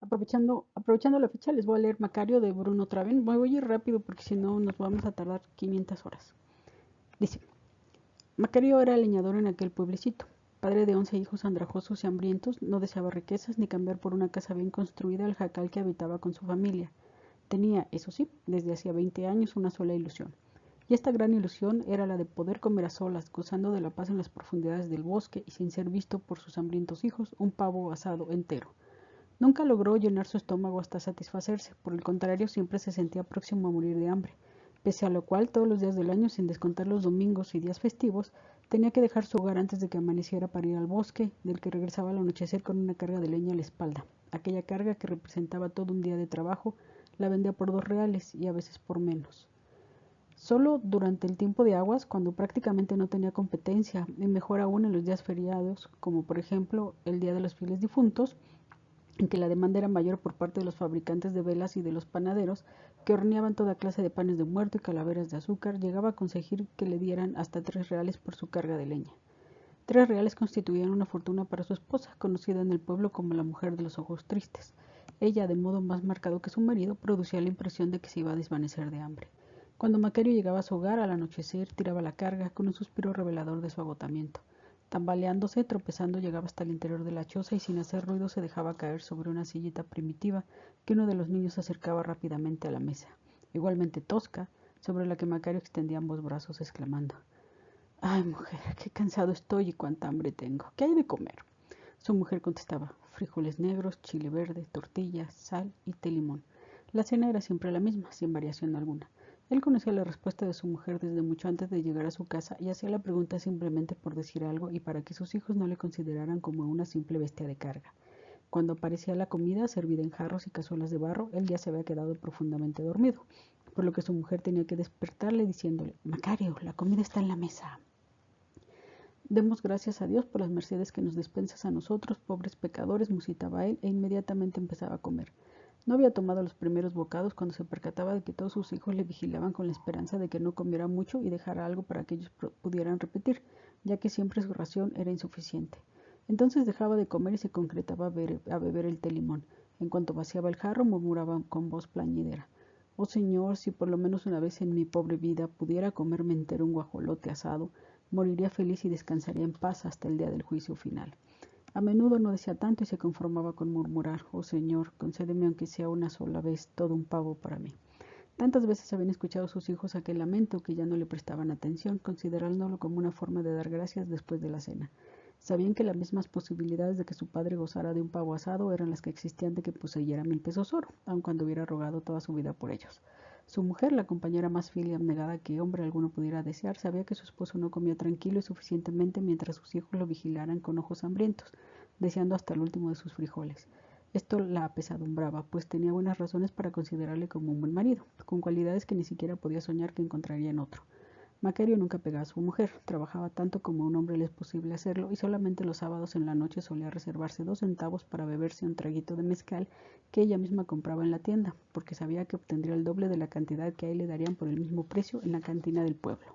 Aprovechando la fecha, les voy a leer Macario de Bruno Traven. Voy a ir rápido porque si no nos vamos a tardar 500 horas. Dice, Macario era leñador en aquel pueblecito. Padre de 11 hijos andrajosos y hambrientos, no deseaba riquezas ni cambiar por una casa bien construida el jacal que habitaba con su familia. Tenía, eso sí, desde hacía 20 años una sola ilusión. Y esta gran ilusión era la de poder comer a solas, gozando de la paz en las profundidades del bosque y sin ser visto por sus hambrientos hijos, un pavo asado entero. Nunca logró llenar su estómago hasta satisfacerse, por el contrario siempre se sentía próximo a morir de hambre, pese a lo cual todos los días del año, sin descontar los domingos y días festivos, tenía que dejar su hogar antes de que amaneciera para ir al bosque, del que regresaba al anochecer con una carga de leña a la espalda. Aquella carga que representaba todo un día de trabajo, la vendía por 2 reales y a veces por menos. Solo durante el tiempo de aguas, cuando prácticamente no tenía competencia, y mejor aún en los días feriados, como por ejemplo el Día de los Fieles Difuntos, en que la demanda era mayor por parte de los fabricantes de velas y de los panaderos, que horneaban toda clase de panes de muerto y calaveras de azúcar, llegaba a conseguir que le dieran hasta 3 reales por su carga de leña. 3 reales constituían una fortuna para su esposa, conocida en el pueblo como la mujer de los ojos tristes. Ella, de modo más marcado que su marido, producía la impresión de que se iba a desvanecer de hambre. Cuando Macario llegaba a su hogar al anochecer, tiraba la carga con un suspiro revelador de su agotamiento. Tambaleándose, tropezando, llegaba hasta el interior de la choza y sin hacer ruido se dejaba caer sobre una sillita primitiva que uno de los niños acercaba rápidamente a la mesa, igualmente tosca, sobre la que Macario extendía ambos brazos exclamando: «Ay, mujer, qué cansado estoy y cuánta hambre tengo. ¿Qué hay de comer?». Su mujer contestaba: «Frijoles negros, chile verde, tortillas, sal y té limón». La cena era siempre la misma, sin variación alguna. Él conocía la respuesta de su mujer desde mucho antes de llegar a su casa y hacía la pregunta simplemente por decir algo y para que sus hijos no le consideraran como una simple bestia de carga. Cuando aparecía la comida, servida en jarros y cazuelas de barro, él ya se había quedado profundamente dormido, por lo que su mujer tenía que despertarle diciéndole: «Macario, la comida está en la mesa». «Demos gracias a Dios por las mercedes que nos dispensas a nosotros, pobres pecadores», musitaba él, e inmediatamente empezaba a comer. No había tomado los primeros bocados cuando se percataba de que todos sus hijos le vigilaban con la esperanza de que no comiera mucho y dejara algo para que ellos pudieran repetir, ya que siempre su ración era insuficiente. Entonces dejaba de comer y se concretaba a beber el té limón. En cuanto vaciaba el jarro, murmuraba con voz plañidera: «Oh Señor, si por lo menos una vez en mi pobre vida pudiera comerme entero un guajolote asado, moriría feliz y descansaría en paz hasta el día del juicio final». A menudo no decía tanto y se conformaba con murmurar: «Oh Señor, concédeme aunque sea una sola vez todo un pavo para mí». Tantas veces habían escuchado sus hijos aquel lamento que ya no le prestaban atención, considerándolo como una forma de dar gracias después de la cena. Sabían que las mismas posibilidades de que su padre gozara de un pavo asado eran las que existían de que poseyera 1000 pesos oro, aun cuando hubiera rogado toda su vida por ellos. Su mujer, la compañera más fiel y abnegada que hombre alguno pudiera desear, sabía que su esposo no comía tranquilo y suficientemente mientras sus hijos lo vigilaran con ojos hambrientos, deseando hasta el último de sus frijoles. Esto la apesadumbraba, pues tenía buenas razones para considerarle como un buen marido, con cualidades que ni siquiera podía soñar que encontraría en otro. Macario nunca pegaba a su mujer, trabajaba tanto como a un hombre le es posible hacerlo y solamente los sábados en la noche solía reservarse 2 centavos para beberse un traguito de mezcal que ella misma compraba en la tienda, porque sabía que obtendría el doble de la cantidad que a él le darían por el mismo precio en la cantina del pueblo.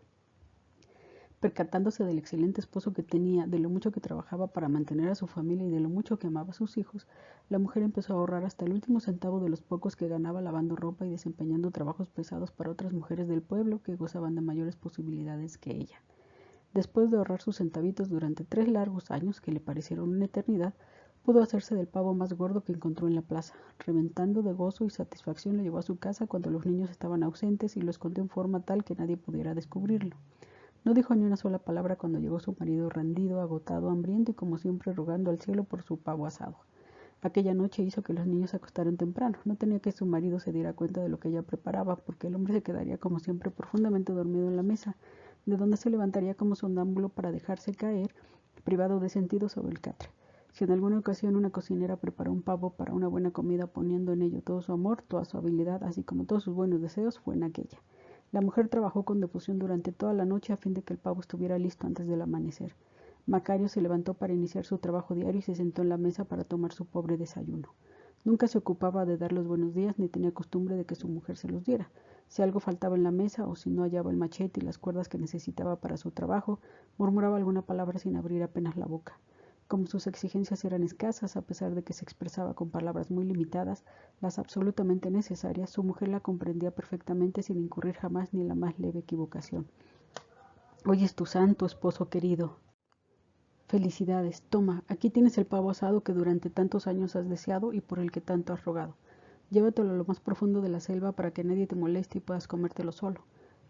Percatándose del excelente esposo que tenía, de lo mucho que trabajaba para mantener a su familia y de lo mucho que amaba a sus hijos, la mujer empezó a ahorrar hasta el último centavo de los pocos que ganaba lavando ropa y desempeñando trabajos pesados para otras mujeres del pueblo que gozaban de mayores posibilidades que ella. Después de ahorrar sus centavitos durante 3 largos años, que le parecieron una eternidad, pudo hacerse del pavo más gordo que encontró en la plaza. Reventando de gozo y satisfacción lo llevó a su casa cuando los niños estaban ausentes y lo escondió en forma tal que nadie pudiera descubrirlo. No dijo ni una sola palabra cuando llegó su marido rendido, agotado, hambriento y como siempre rogando al cielo por su pavo asado. Aquella noche hizo que los niños se acostaran temprano. No tenía que su marido se diera cuenta de lo que ella preparaba, porque el hombre se quedaría como siempre profundamente dormido en la mesa, de donde se levantaría como sonámbulo para dejarse caer, privado de sentido, sobre el catre. Si en alguna ocasión una cocinera preparó un pavo para una buena comida poniendo en ello todo su amor, toda su habilidad, así como todos sus buenos deseos, fue en aquella. La mujer trabajó con devoción durante toda la noche a fin de que el pavo estuviera listo antes del amanecer. Macario se levantó para iniciar su trabajo diario y se sentó en la mesa para tomar su pobre desayuno. Nunca se ocupaba de dar los buenos días ni tenía costumbre de que su mujer se los diera. Si algo faltaba en la mesa o si no hallaba el machete y las cuerdas que necesitaba para su trabajo, murmuraba alguna palabra sin abrir apenas la boca. Como sus exigencias eran escasas, a pesar de que se expresaba con palabras muy limitadas, las absolutamente necesarias, su mujer la comprendía perfectamente sin incurrir jamás ni en la más leve equivocación. «Hoy es tu santo, esposo querido». «Felicidades. Toma, aquí tienes el pavo asado que durante tantos años has deseado y por el que tanto has rogado. Llévatelo a lo más profundo de la selva para que nadie te moleste y puedas comértelo solo.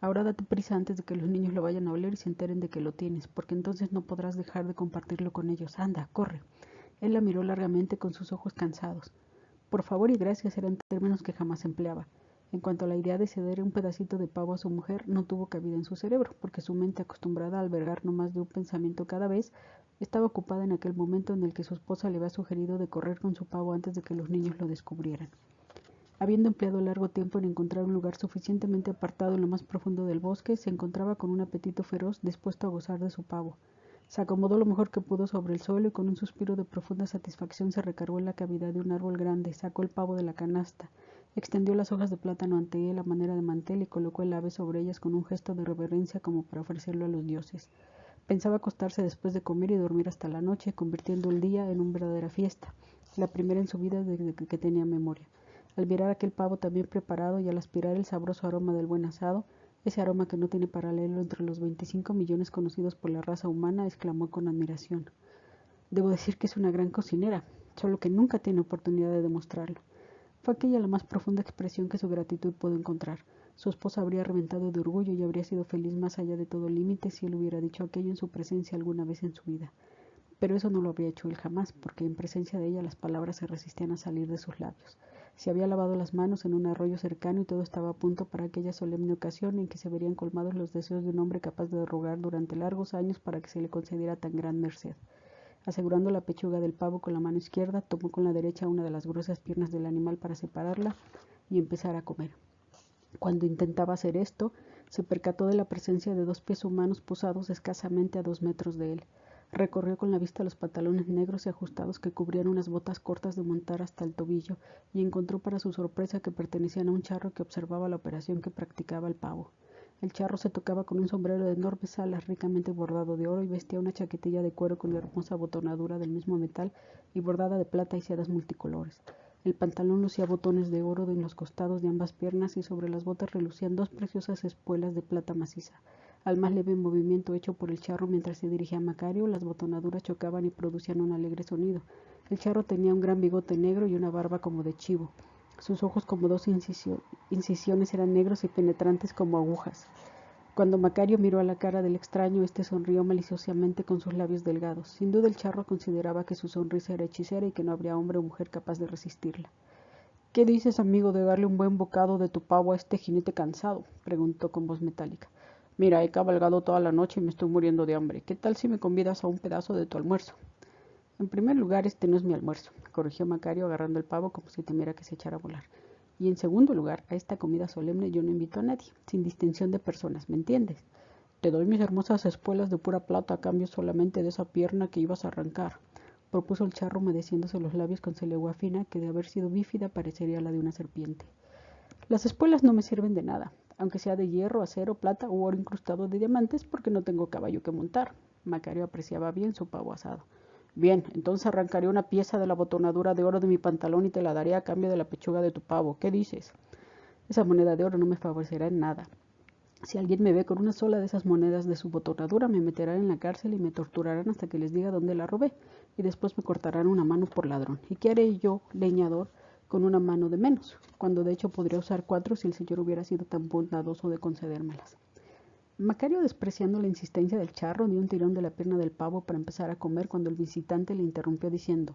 Ahora date prisa antes de que los niños lo vayan a oler y se enteren de que lo tienes, porque entonces no podrás dejar de compartirlo con ellos. Anda, corre». Él la miró largamente con sus ojos cansados. Por favor y gracias eran términos que jamás empleaba. En cuanto a la idea de ceder un pedacito de pavo a su mujer, no tuvo cabida en su cerebro, porque su mente, acostumbrada a albergar no más de un pensamiento cada vez, estaba ocupada en aquel momento en el que su esposa le había sugerido de correr con su pavo antes de que los niños lo descubrieran. Habiendo empleado largo tiempo en encontrar un lugar suficientemente apartado en lo más profundo del bosque, se encontraba con un apetito feroz dispuesto a gozar de su pavo. Se acomodó lo mejor que pudo sobre el suelo y con un suspiro de profunda satisfacción se recargó en la cavidad de un árbol grande, sacó el pavo de la canasta, extendió las hojas de plátano ante él a manera de mantel y colocó el ave sobre ellas con un gesto de reverencia como para ofrecerlo a los dioses. Pensaba acostarse después de comer y dormir hasta la noche, convirtiendo el día en una verdadera fiesta, la primera en su vida desde que tenía memoria. Al mirar aquel pavo tan bien preparado y al aspirar el sabroso aroma del buen asado, ese aroma que no tiene paralelo entre los 25 millones conocidos por la raza humana, exclamó con admiración: «Debo decir que es una gran cocinera, solo que nunca tiene oportunidad de demostrarlo». Fue aquella la más profunda expresión que su gratitud pudo encontrar. Su esposa habría reventado de orgullo y habría sido feliz más allá de todo límite si él hubiera dicho aquello en su presencia alguna vez en su vida. Pero eso no lo habría hecho él jamás, porque en presencia de ella las palabras se resistían a salir de sus labios. Se había lavado las manos en un arroyo cercano y todo estaba a punto para aquella solemne ocasión en que se verían colmados los deseos de un hombre capaz de rogar durante largos años para que se le concediera tan gran merced. Asegurando la pechuga del pavo con la mano izquierda, tomó con la derecha una de las gruesas piernas del animal para separarla y empezar a comer. Cuando intentaba hacer esto, se percató de la presencia de 2 pies humanos posados escasamente a 2 metros de él. Recorrió con la vista los pantalones negros y ajustados que cubrían unas botas cortas de montar hasta el tobillo y encontró para su sorpresa que pertenecían a un charro que observaba la operación que practicaba el pavo. El charro se tocaba con un sombrero de enormes alas ricamente bordado de oro y vestía una chaquetilla de cuero con hermosa abotonadura del mismo metal y bordada de plata y sedas multicolores. El pantalón lucía botones de oro en los costados de ambas piernas y sobre las botas relucían 2 preciosas espuelas de plata maciza. Al más leve movimiento hecho por el charro mientras se dirigía a Macario, las botonaduras chocaban y producían un alegre sonido. El charro tenía un gran bigote negro y una barba como de chivo. Sus ojos, como 2 incisiones, eran negros y penetrantes como agujas. Cuando Macario miró a la cara del extraño, éste sonrió maliciosamente con sus labios delgados. Sin duda el charro consideraba que su sonrisa era hechicera y que no habría hombre o mujer capaz de resistirla. «¿Qué dices, amigo, de darle un buen bocado de tu pavo a este jinete cansado?», preguntó con voz metálica. «Mira, he cabalgado toda la noche y me estoy muriendo de hambre. ¿Qué tal si me convidas a un pedazo de tu almuerzo?» «En primer lugar, este no es mi almuerzo», corrigió Macario agarrando el pavo como si temiera que se echara a volar. «Y en segundo lugar, a esta comida solemne yo no invito a nadie, sin distinción de personas, ¿me entiendes? Te doy mis hermosas espuelas de pura plata a cambio solamente de esa pierna que ibas a arrancar», propuso el charro humedeciéndose los labios con lengua fina que de haber sido bífida parecería la de una serpiente. «Las espuelas no me sirven de nada, aunque sea de hierro, acero, plata u oro incrustado de diamantes, porque no tengo caballo que montar». Macario apreciaba bien su pavo asado. «Bien, entonces arrancaré una pieza de la botonadura de oro de mi pantalón y te la daré a cambio de la pechuga de tu pavo. ¿Qué dices?» «Esa moneda de oro no me favorecerá en nada. Si alguien me ve con una sola de esas monedas de su botonadura, me meterán en la cárcel y me torturarán hasta que les diga dónde la robé, y después me cortarán una mano por ladrón. ¿Y qué haré yo, leñador, con una mano de menos, cuando de hecho podría usar 4 si el señor hubiera sido tan bondadoso de concedérmelas?» Macario, despreciando la insistencia del charro, dio un tirón de la pierna del pavo para empezar a comer cuando el visitante le interrumpió diciendo: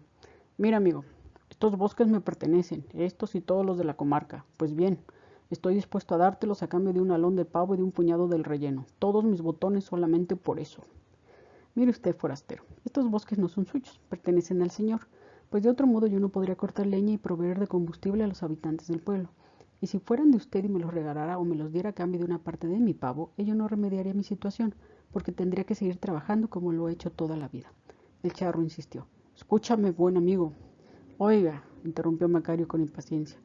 «Mira, amigo, estos bosques me pertenecen, estos y todos los de la comarca. Pues bien, estoy dispuesto a dártelos a cambio de un alón de pavo y de un puñado del relleno. Todos mis botones solamente por eso». «Mire usted, forastero, estos bosques no son suyos, pertenecen al señor, pues de otro modo yo no podría cortar leña y proveer de combustible a los habitantes del pueblo. Y si fueran de usted y me los regalara o me los diera a cambio de una parte de mi pavo, ello no remediaría mi situación, porque tendría que seguir trabajando como lo he hecho toda la vida». El charro insistió: «Escúchame, buen amigo». «Oiga», interrumpió Macario con impaciencia,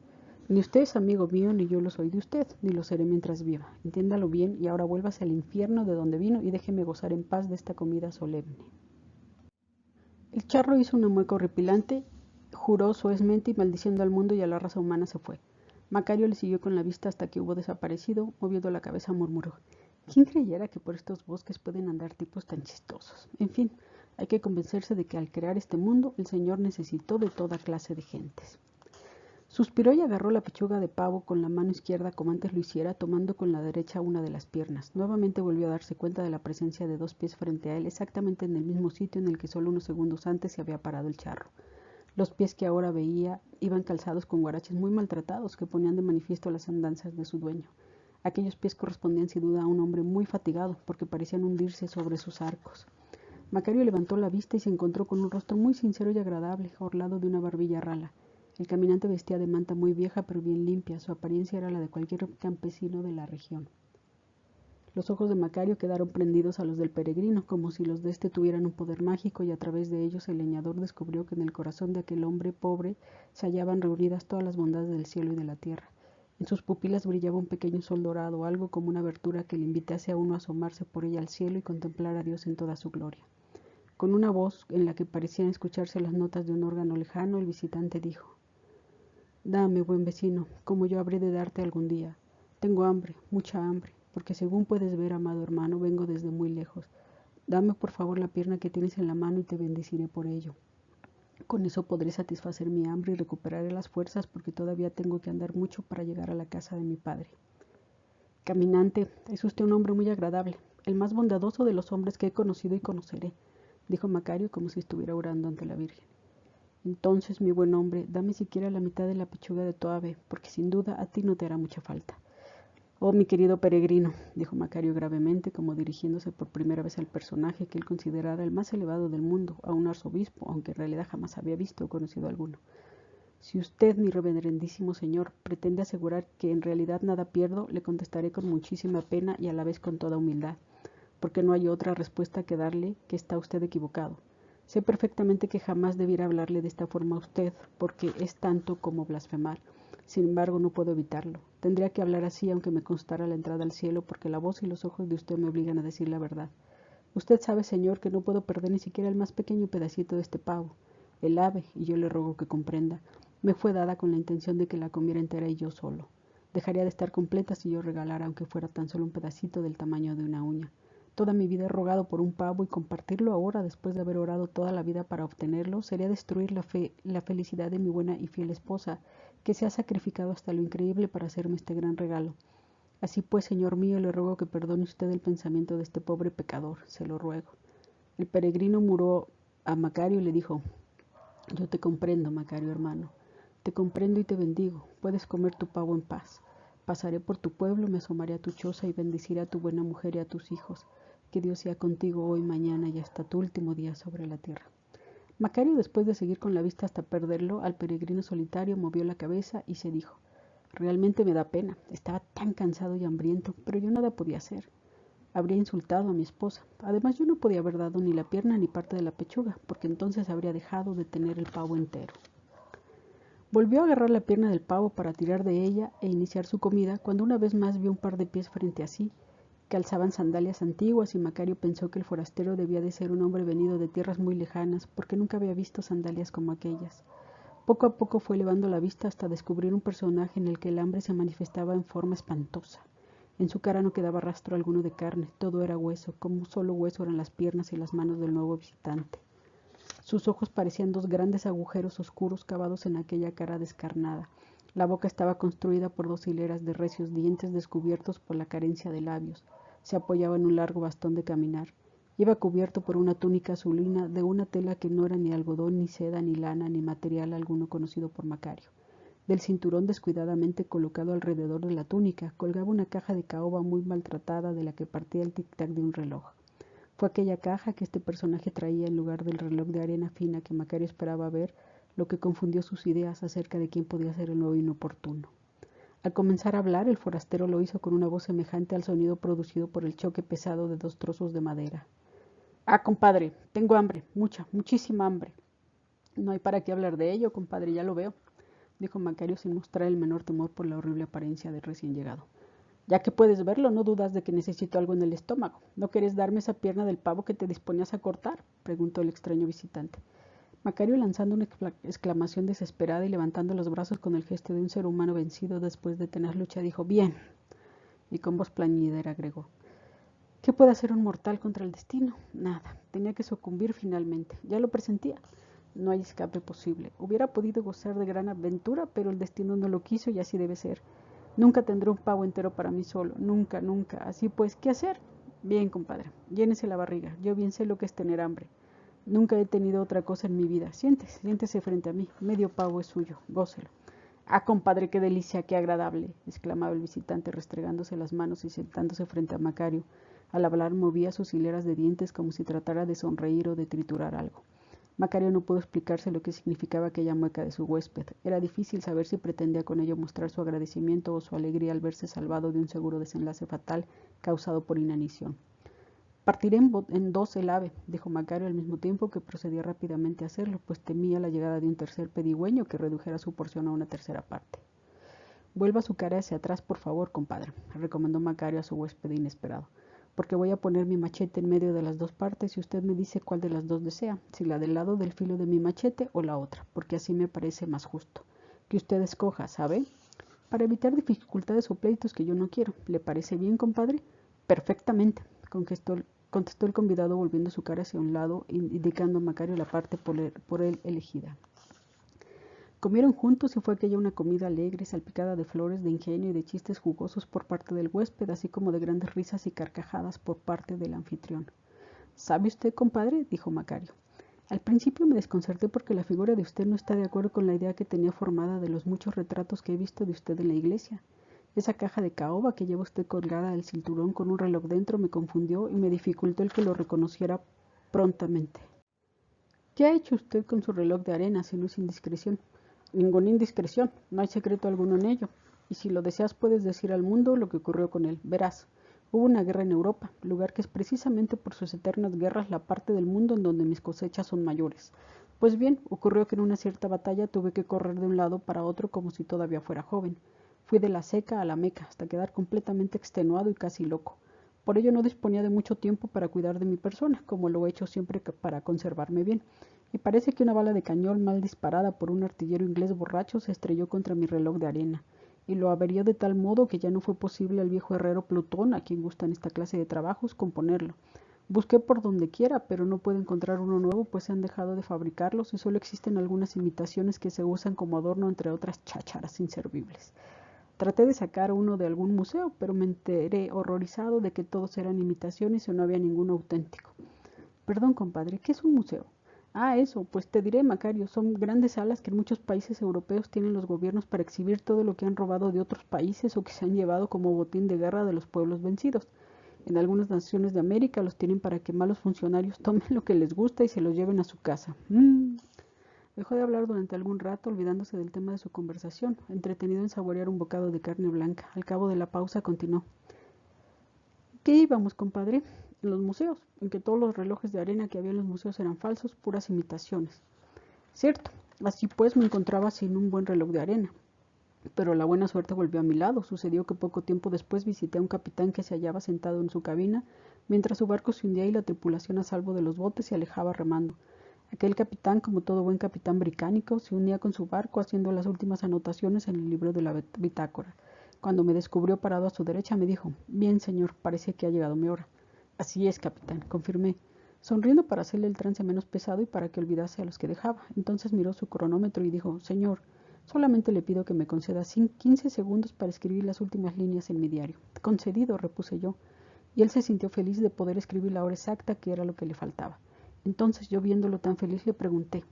«ni usted es amigo mío, ni yo lo soy de usted, ni lo seré mientras viva. Entiéndalo bien y ahora vuélvase al infierno de donde vino y déjeme gozar en paz de esta comida solemne». El charro hizo una mueca horripilante, juró soezmente y maldiciendo al mundo y a la raza humana se fue. Macario le siguió con la vista hasta que hubo desaparecido, moviendo la cabeza murmuró: ¿Quién creyera que por estos bosques pueden andar tipos tan chistosos? En fin, hay que convencerse de que al crear este mundo el Señor necesitó de toda clase de gentes. Suspiró y agarró la pechuga de pavo con la mano izquierda como antes lo hiciera, tomando con la derecha una de las piernas. Nuevamente volvió a darse cuenta de la presencia de dos pies frente a él, exactamente en el mismo sitio en el que solo unos segundos antes se había parado el charro. Los pies que ahora veía iban calzados con guaraches muy maltratados que ponían de manifiesto las andanzas de su dueño. Aquellos pies correspondían sin duda a un hombre muy fatigado, porque parecían hundirse sobre sus arcos. Macario levantó la vista y se encontró con un rostro muy sincero y agradable, orlado de una barbilla rala. El caminante vestía de manta muy vieja pero bien limpia, su apariencia era la de cualquier campesino de la región. Los ojos de Macario quedaron prendidos a los del peregrino, como si los de éste tuvieran un poder mágico, y a través de ellos el leñador descubrió que en el corazón de aquel hombre pobre se hallaban reunidas todas las bondades del cielo y de la tierra. En sus pupilas brillaba un pequeño sol dorado, algo como una abertura que le invitase a uno a asomarse por ella al cielo y contemplar a Dios en toda su gloria. Con una voz en la que parecían escucharse las notas de un órgano lejano, el visitante dijo: Dame, buen vecino, como yo habré de darte algún día. Tengo hambre, mucha hambre, porque según puedes ver, amado hermano, vengo desde muy lejos. Dame por favor la pierna que tienes en la mano y te bendeciré por ello. Con eso podré satisfacer mi hambre y recuperaré las fuerzas, porque todavía tengo que andar mucho para llegar a la casa de mi padre. Caminante, es usted un hombre muy agradable, el más bondadoso de los hombres que he conocido y conoceré, dijo Macario como si estuviera orando ante la Virgen. Entonces, mi buen hombre, dame siquiera la mitad de la pechuga de tu ave, porque sin duda a ti no te hará mucha falta. Oh, mi querido peregrino, dijo Macario gravemente, como dirigiéndose por primera vez al personaje que él considerara el más elevado del mundo, a un arzobispo, aunque en realidad jamás había visto o conocido alguno. Si usted, mi reverendísimo señor, pretende asegurar que en realidad nada pierdo, le contestaré con muchísima pena y a la vez con toda humildad, porque no hay otra respuesta que darle que está usted equivocado. Sé perfectamente que jamás debiera hablarle de esta forma a usted, porque es tanto como blasfemar. Sin embargo, no puedo evitarlo. Tendría que hablar así aunque me costara la entrada al cielo, porque la voz y los ojos de usted me obligan a decir la verdad. Usted sabe, señor, que no puedo perder ni siquiera el más pequeño pedacito de este pavo. El ave, y yo le ruego que comprenda, me fue dada con la intención de que la comiera entera y yo solo. Dejaría de estar completa si yo regalara, aunque fuera tan solo un pedacito del tamaño de una uña. Toda mi vida he rogado por un pavo y compartirlo ahora, después de haber orado toda la vida para obtenerlo, sería destruir la felicidad de mi buena y fiel esposa, que se ha sacrificado hasta lo increíble para hacerme este gran regalo. Así pues, señor mío, le ruego que perdone usted el pensamiento de este pobre pecador, se lo ruego. El peregrino muró a Macario y le dijo: Yo te comprendo, Macario hermano, te comprendo y te bendigo, puedes comer tu pavo en paz. Pasaré por tu pueblo, me asomaré a tu choza y bendeciré a tu buena mujer y a tus hijos. Que Dios sea contigo hoy, mañana y hasta tu último día sobre la tierra. Macario, después de seguir con la vista hasta perderlo, al peregrino solitario movió la cabeza y se dijo: Realmente me da pena, estaba tan cansado y hambriento, pero yo nada podía hacer. Habría insultado a mi esposa. Además, yo no podía haber dado ni la pierna ni parte de la pechuga, porque entonces habría dejado de tener el pavo entero. Volvió a agarrar la pierna del pavo para tirar de ella e iniciar su comida, cuando una vez más vio un par de pies frente a sí, que alzaban sandalias antiguas, y Macario pensó que el forastero debía de ser un hombre venido de tierras muy lejanas, porque nunca había visto sandalias como aquellas. Poco a poco fue elevando la vista hasta descubrir un personaje en el que el hambre se manifestaba en forma espantosa. En su cara no quedaba rastro alguno de carne, todo era hueso, como solo hueso eran las piernas y las manos del nuevo visitante. Sus ojos parecían dos grandes agujeros oscuros cavados en aquella cara descarnada. La boca estaba construida por dos hileras de recios dientes descubiertos por la carencia de labios. Se apoyaba en un largo bastón de caminar. Iba cubierto por una túnica azulina de una tela que no era ni algodón, ni seda, ni lana, ni material alguno conocido por Macario. Del cinturón descuidadamente colocado alrededor de la túnica colgaba una caja de caoba muy maltratada de la que partía el tic-tac de un reloj. Fue aquella caja que este personaje traía en lugar del reloj de arena fina que Macario esperaba ver, lo que confundió sus ideas acerca de quién podía ser el nuevo inoportuno. Al comenzar a hablar, el forastero lo hizo con una voz semejante al sonido producido por el choque pesado de dos trozos de madera. Ah, compadre, tengo hambre, muchísima hambre. No hay para qué hablar de ello, compadre, ya lo veo, dijo Macario sin mostrar el menor temor por la horrible apariencia del recién llegado. Ya que puedes verlo, no dudas de que necesito algo en el estómago. ¿No quieres darme esa pierna del pavo que te disponías a cortar?, preguntó el extraño visitante. Macario, lanzando una exclamación desesperada y levantando los brazos con el gesto de un ser humano vencido después de tener lucha, dijo: «Bien», y con voz plañidera agregó: «¿Qué puede hacer un mortal contra el destino? Nada. Tenía que sucumbir finalmente. Ya lo presentía. No hay escape posible. Hubiera podido gozar de gran aventura, pero el destino no lo quiso y así debe ser. Nunca tendré un pavo entero para mí solo. Nunca, nunca. Así pues, ¿qué hacer? Bien, compadre. Llénese la barriga. Yo bien sé lo que es tener hambre. Nunca he tenido otra cosa en mi vida. Siéntese frente a mí. Medio pavo es suyo. Gócelo». «Ah, compadre, qué delicia, qué agradable», exclamaba el visitante, restregándose las manos y sentándose frente a Macario. Al hablar movía sus hileras de dientes como si tratara de sonreír o de triturar algo. Macario no pudo explicarse lo que significaba aquella mueca de su huésped. Era difícil saber si pretendía con ello mostrar su agradecimiento o su alegría al verse salvado de un seguro desenlace fatal causado por inanición. «Partiré en dos el ave», dijo Macario al mismo tiempo que procedía rápidamente a hacerlo, pues temía la llegada de un tercer pedigüeño que redujera su porción a una tercera parte. «Vuelva su cara hacia atrás, por favor, compadre», recomendó Macario a su huésped inesperado, «porque voy a poner mi machete en medio de las dos partes y usted me dice cuál de las dos desea, si la del lado del filo de mi machete o la otra, porque así me parece más justo. Que usted escoja, ¿sabe? Para evitar dificultades o pleitos que yo no quiero. ¿Le parece bien, compadre?» «Perfectamente», contestó el convidado volviendo su cara hacia un lado, indicando a Macario la parte por él elegida. Comieron juntos y fue aquella una comida alegre, salpicada de flores de ingenio y de chistes jugosos por parte del huésped, así como de grandes risas y carcajadas por parte del anfitrión. «¿Sabe usted, compadre?», dijo Macario. «Al principio me desconcerté porque la figura de usted no está de acuerdo con la idea que tenía formada de los muchos retratos que he visto de usted en la iglesia. Esa caja de caoba que lleva usted colgada del cinturón con un reloj dentro me confundió y me dificultó el que lo reconociera prontamente». «¿Qué ha hecho usted con su reloj de arena, si no es indiscreción?» «Ninguna indiscreción, no hay secreto alguno en ello, y si lo deseas puedes decir al mundo lo que ocurrió con él. Verás, hubo una guerra en Europa, lugar que es precisamente por sus eternas guerras la parte del mundo en donde mis cosechas son mayores. Pues bien, ocurrió que en una cierta batalla tuve que correr de un lado para otro como si todavía fuera joven. Fui de la Seca a la Meca hasta quedar completamente extenuado y casi loco. Por ello no disponía de mucho tiempo para cuidar de mi persona, como lo he hecho siempre para conservarme bien, y parece que una bala de cañón mal disparada por un artillero inglés borracho se estrelló contra mi reloj de arena, y lo averió de tal modo que ya no fue posible al viejo herrero Plutón, a quien gustan esta clase de trabajos, componerlo. Busqué por donde quiera, pero no puedo encontrar uno nuevo, pues se han dejado de fabricarlos y solo existen algunas imitaciones que se usan como adorno entre otras chácharas inservibles. Traté de sacar uno de algún museo, pero me enteré horrorizado de que todos eran imitaciones y no había ninguno auténtico. Perdón, compadre, ¿qué es un museo? Ah, eso, pues te diré, Macario, son grandes salas que en muchos países europeos tienen los gobiernos para exhibir todo lo que han robado de otros países o que se han llevado como botín de guerra de los pueblos vencidos. En algunas naciones de América los tienen para que malos funcionarios tomen lo que les gusta y se lo lleven a su casa. Dejó de hablar durante algún rato, olvidándose del tema de su conversación, entretenido en saborear un bocado de carne blanca. Al cabo de la pausa continuó. ¿Qué íbamos, compadre? En los museos, en que todos los relojes de arena que había en los museos eran falsos, puras imitaciones. Cierto, así pues me encontraba sin un buen reloj de arena. Pero la buena suerte volvió a mi lado. Sucedió que poco tiempo después visité a un capitán que se hallaba sentado en su cabina, mientras su barco se hundía y la tripulación a salvo de los botes se alejaba remando. Aquel capitán, como todo buen capitán británico, se unía con su barco haciendo las últimas anotaciones en el libro de la bitácora. Cuando me descubrió parado a su derecha, me dijo: «Bien, señor, parece que ha llegado mi hora». «Así es, capitán», confirmé, sonriendo para hacerle el trance menos pesado y para que olvidase a los que dejaba. Entonces miró su cronómetro y dijo: «Señor, solamente le pido que me conceda 15 segundos para escribir las últimas líneas en mi diario». «Concedido», repuse yo, y él se sintió feliz de poder escribir la hora exacta, que era lo que le faltaba. Entonces yo, viéndolo tan feliz, le pregunté: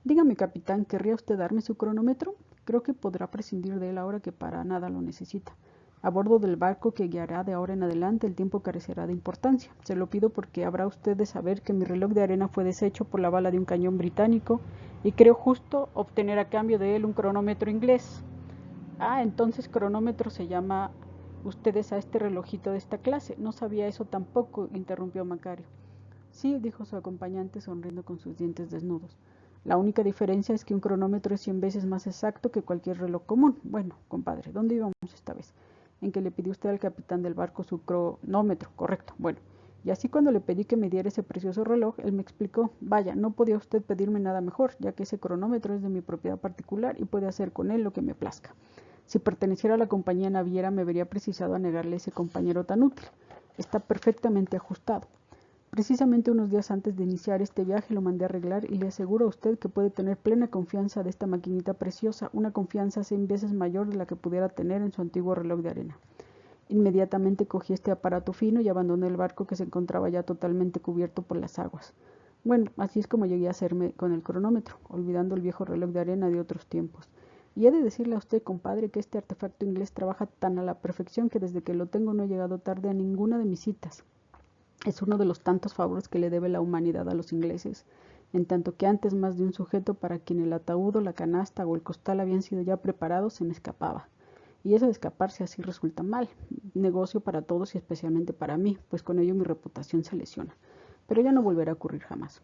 «Dígame, capitán, ¿querría usted darme su cronómetro? Creo que podrá prescindir de él ahora que para nada lo necesita. A bordo del barco que guiará de ahora en adelante el tiempo carecerá de importancia. Se lo pido porque habrá usted de saber que mi reloj de arena fue deshecho por la bala de un cañón británico y creo justo obtener a cambio de él un cronómetro inglés». «Ah, entonces cronómetro se llama ustedes a este relojito de esta clase». «No sabía eso tampoco», interrumpió Macario. «Sí», dijo su acompañante sonriendo con sus dientes desnudos. «La única diferencia es que un cronómetro es 100 veces más exacto que cualquier reloj común. Bueno, compadre, ¿dónde íbamos esta vez?». «En que le pidió usted al capitán del barco su cronómetro, correcto. Bueno, Y así cuando le pedí que me diera ese precioso reloj, él me explicó, vaya, no podía usted pedirme nada mejor, ya que ese cronómetro es de mi propiedad particular y puede hacer con él lo que me plazca. Si perteneciera a la compañía naviera, me vería precisado a negarle ese compañero tan útil. Está perfectamente ajustado. Precisamente unos días antes de iniciar este viaje lo mandé a arreglar y le aseguro a usted que puede tener plena confianza de esta maquinita preciosa, una confianza 100 veces mayor de la que pudiera tener en su antiguo reloj de arena. Inmediatamente cogí este aparato fino y abandoné el barco que se encontraba ya totalmente cubierto por las aguas. Bueno, así es como llegué a hacerme con el cronómetro, olvidando el viejo reloj de arena de otros tiempos. Y he de decirle a usted, compadre, que este artefacto inglés trabaja tan a la perfección que desde que lo tengo no he llegado tarde a ninguna de mis citas. Es uno de los tantos favores que le debe la humanidad a los ingleses, en tanto que antes más de un sujeto para quien el ataúd o la canasta o el costal habían sido ya preparados se me escapaba. Y eso de escaparse así resulta mal, negocio para todos y especialmente para mí, pues con ello mi reputación se lesiona. Pero ya no volverá a ocurrir jamás.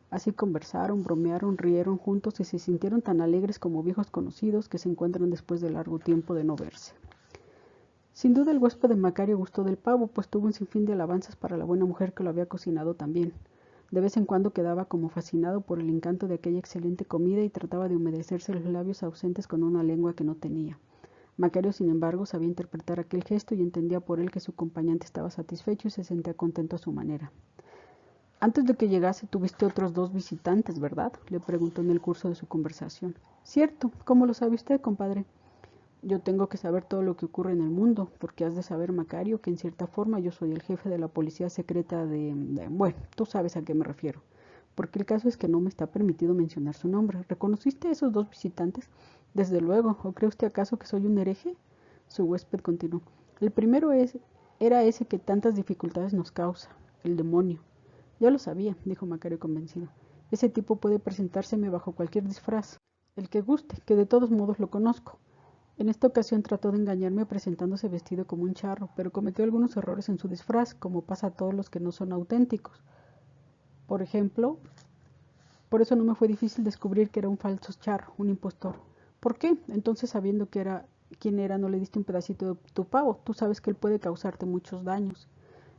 Así conversaron, bromearon, rieron juntos y se sintieron tan alegres como viejos conocidos que se encuentran después de largo tiempo de no verse. Sin duda el huésped de Macario gustó del pavo, pues tuvo un sinfín de alabanzas para la buena mujer que lo había cocinado también. De vez en cuando quedaba como fascinado por el encanto de aquella excelente comida y trataba de humedecerse los labios ausentes con una lengua que no tenía. Macario, sin embargo, sabía interpretar aquel gesto y entendía por él que su acompañante estaba satisfecho y se sentía contento a su manera. Antes de que llegase tuviste otros 2 visitantes, ¿verdad?, le preguntó en el curso de su conversación. Cierto, ¿cómo lo sabe usted, compadre? Yo tengo que saber todo lo que ocurre en el mundo, porque has de saber, Macario, que en cierta forma yo soy el jefe de la policía secreta bueno, tú sabes a qué me refiero. Porque el caso es que no me está permitido mencionar su nombre. ¿Reconociste a esos 2 visitantes? Desde luego. ¿O cree usted acaso que soy un hereje? Su huésped continuó. El primero era ese que tantas dificultades nos causa, el demonio. Ya lo sabía, dijo Macario convencido. Ese tipo puede presentárseme bajo cualquier disfraz. El que guste, que de todos modos lo conozco. En esta ocasión trató de engañarme presentándose vestido como un charro, pero cometió algunos errores en su disfraz, como pasa a todos los que no son auténticos. Por ejemplo, por eso no me fue difícil descubrir que era un falso charro, un impostor. ¿Por qué? Entonces, sabiendo quién era, no le diste un pedacito de tu pavo. Tú sabes que él puede causarte muchos daños.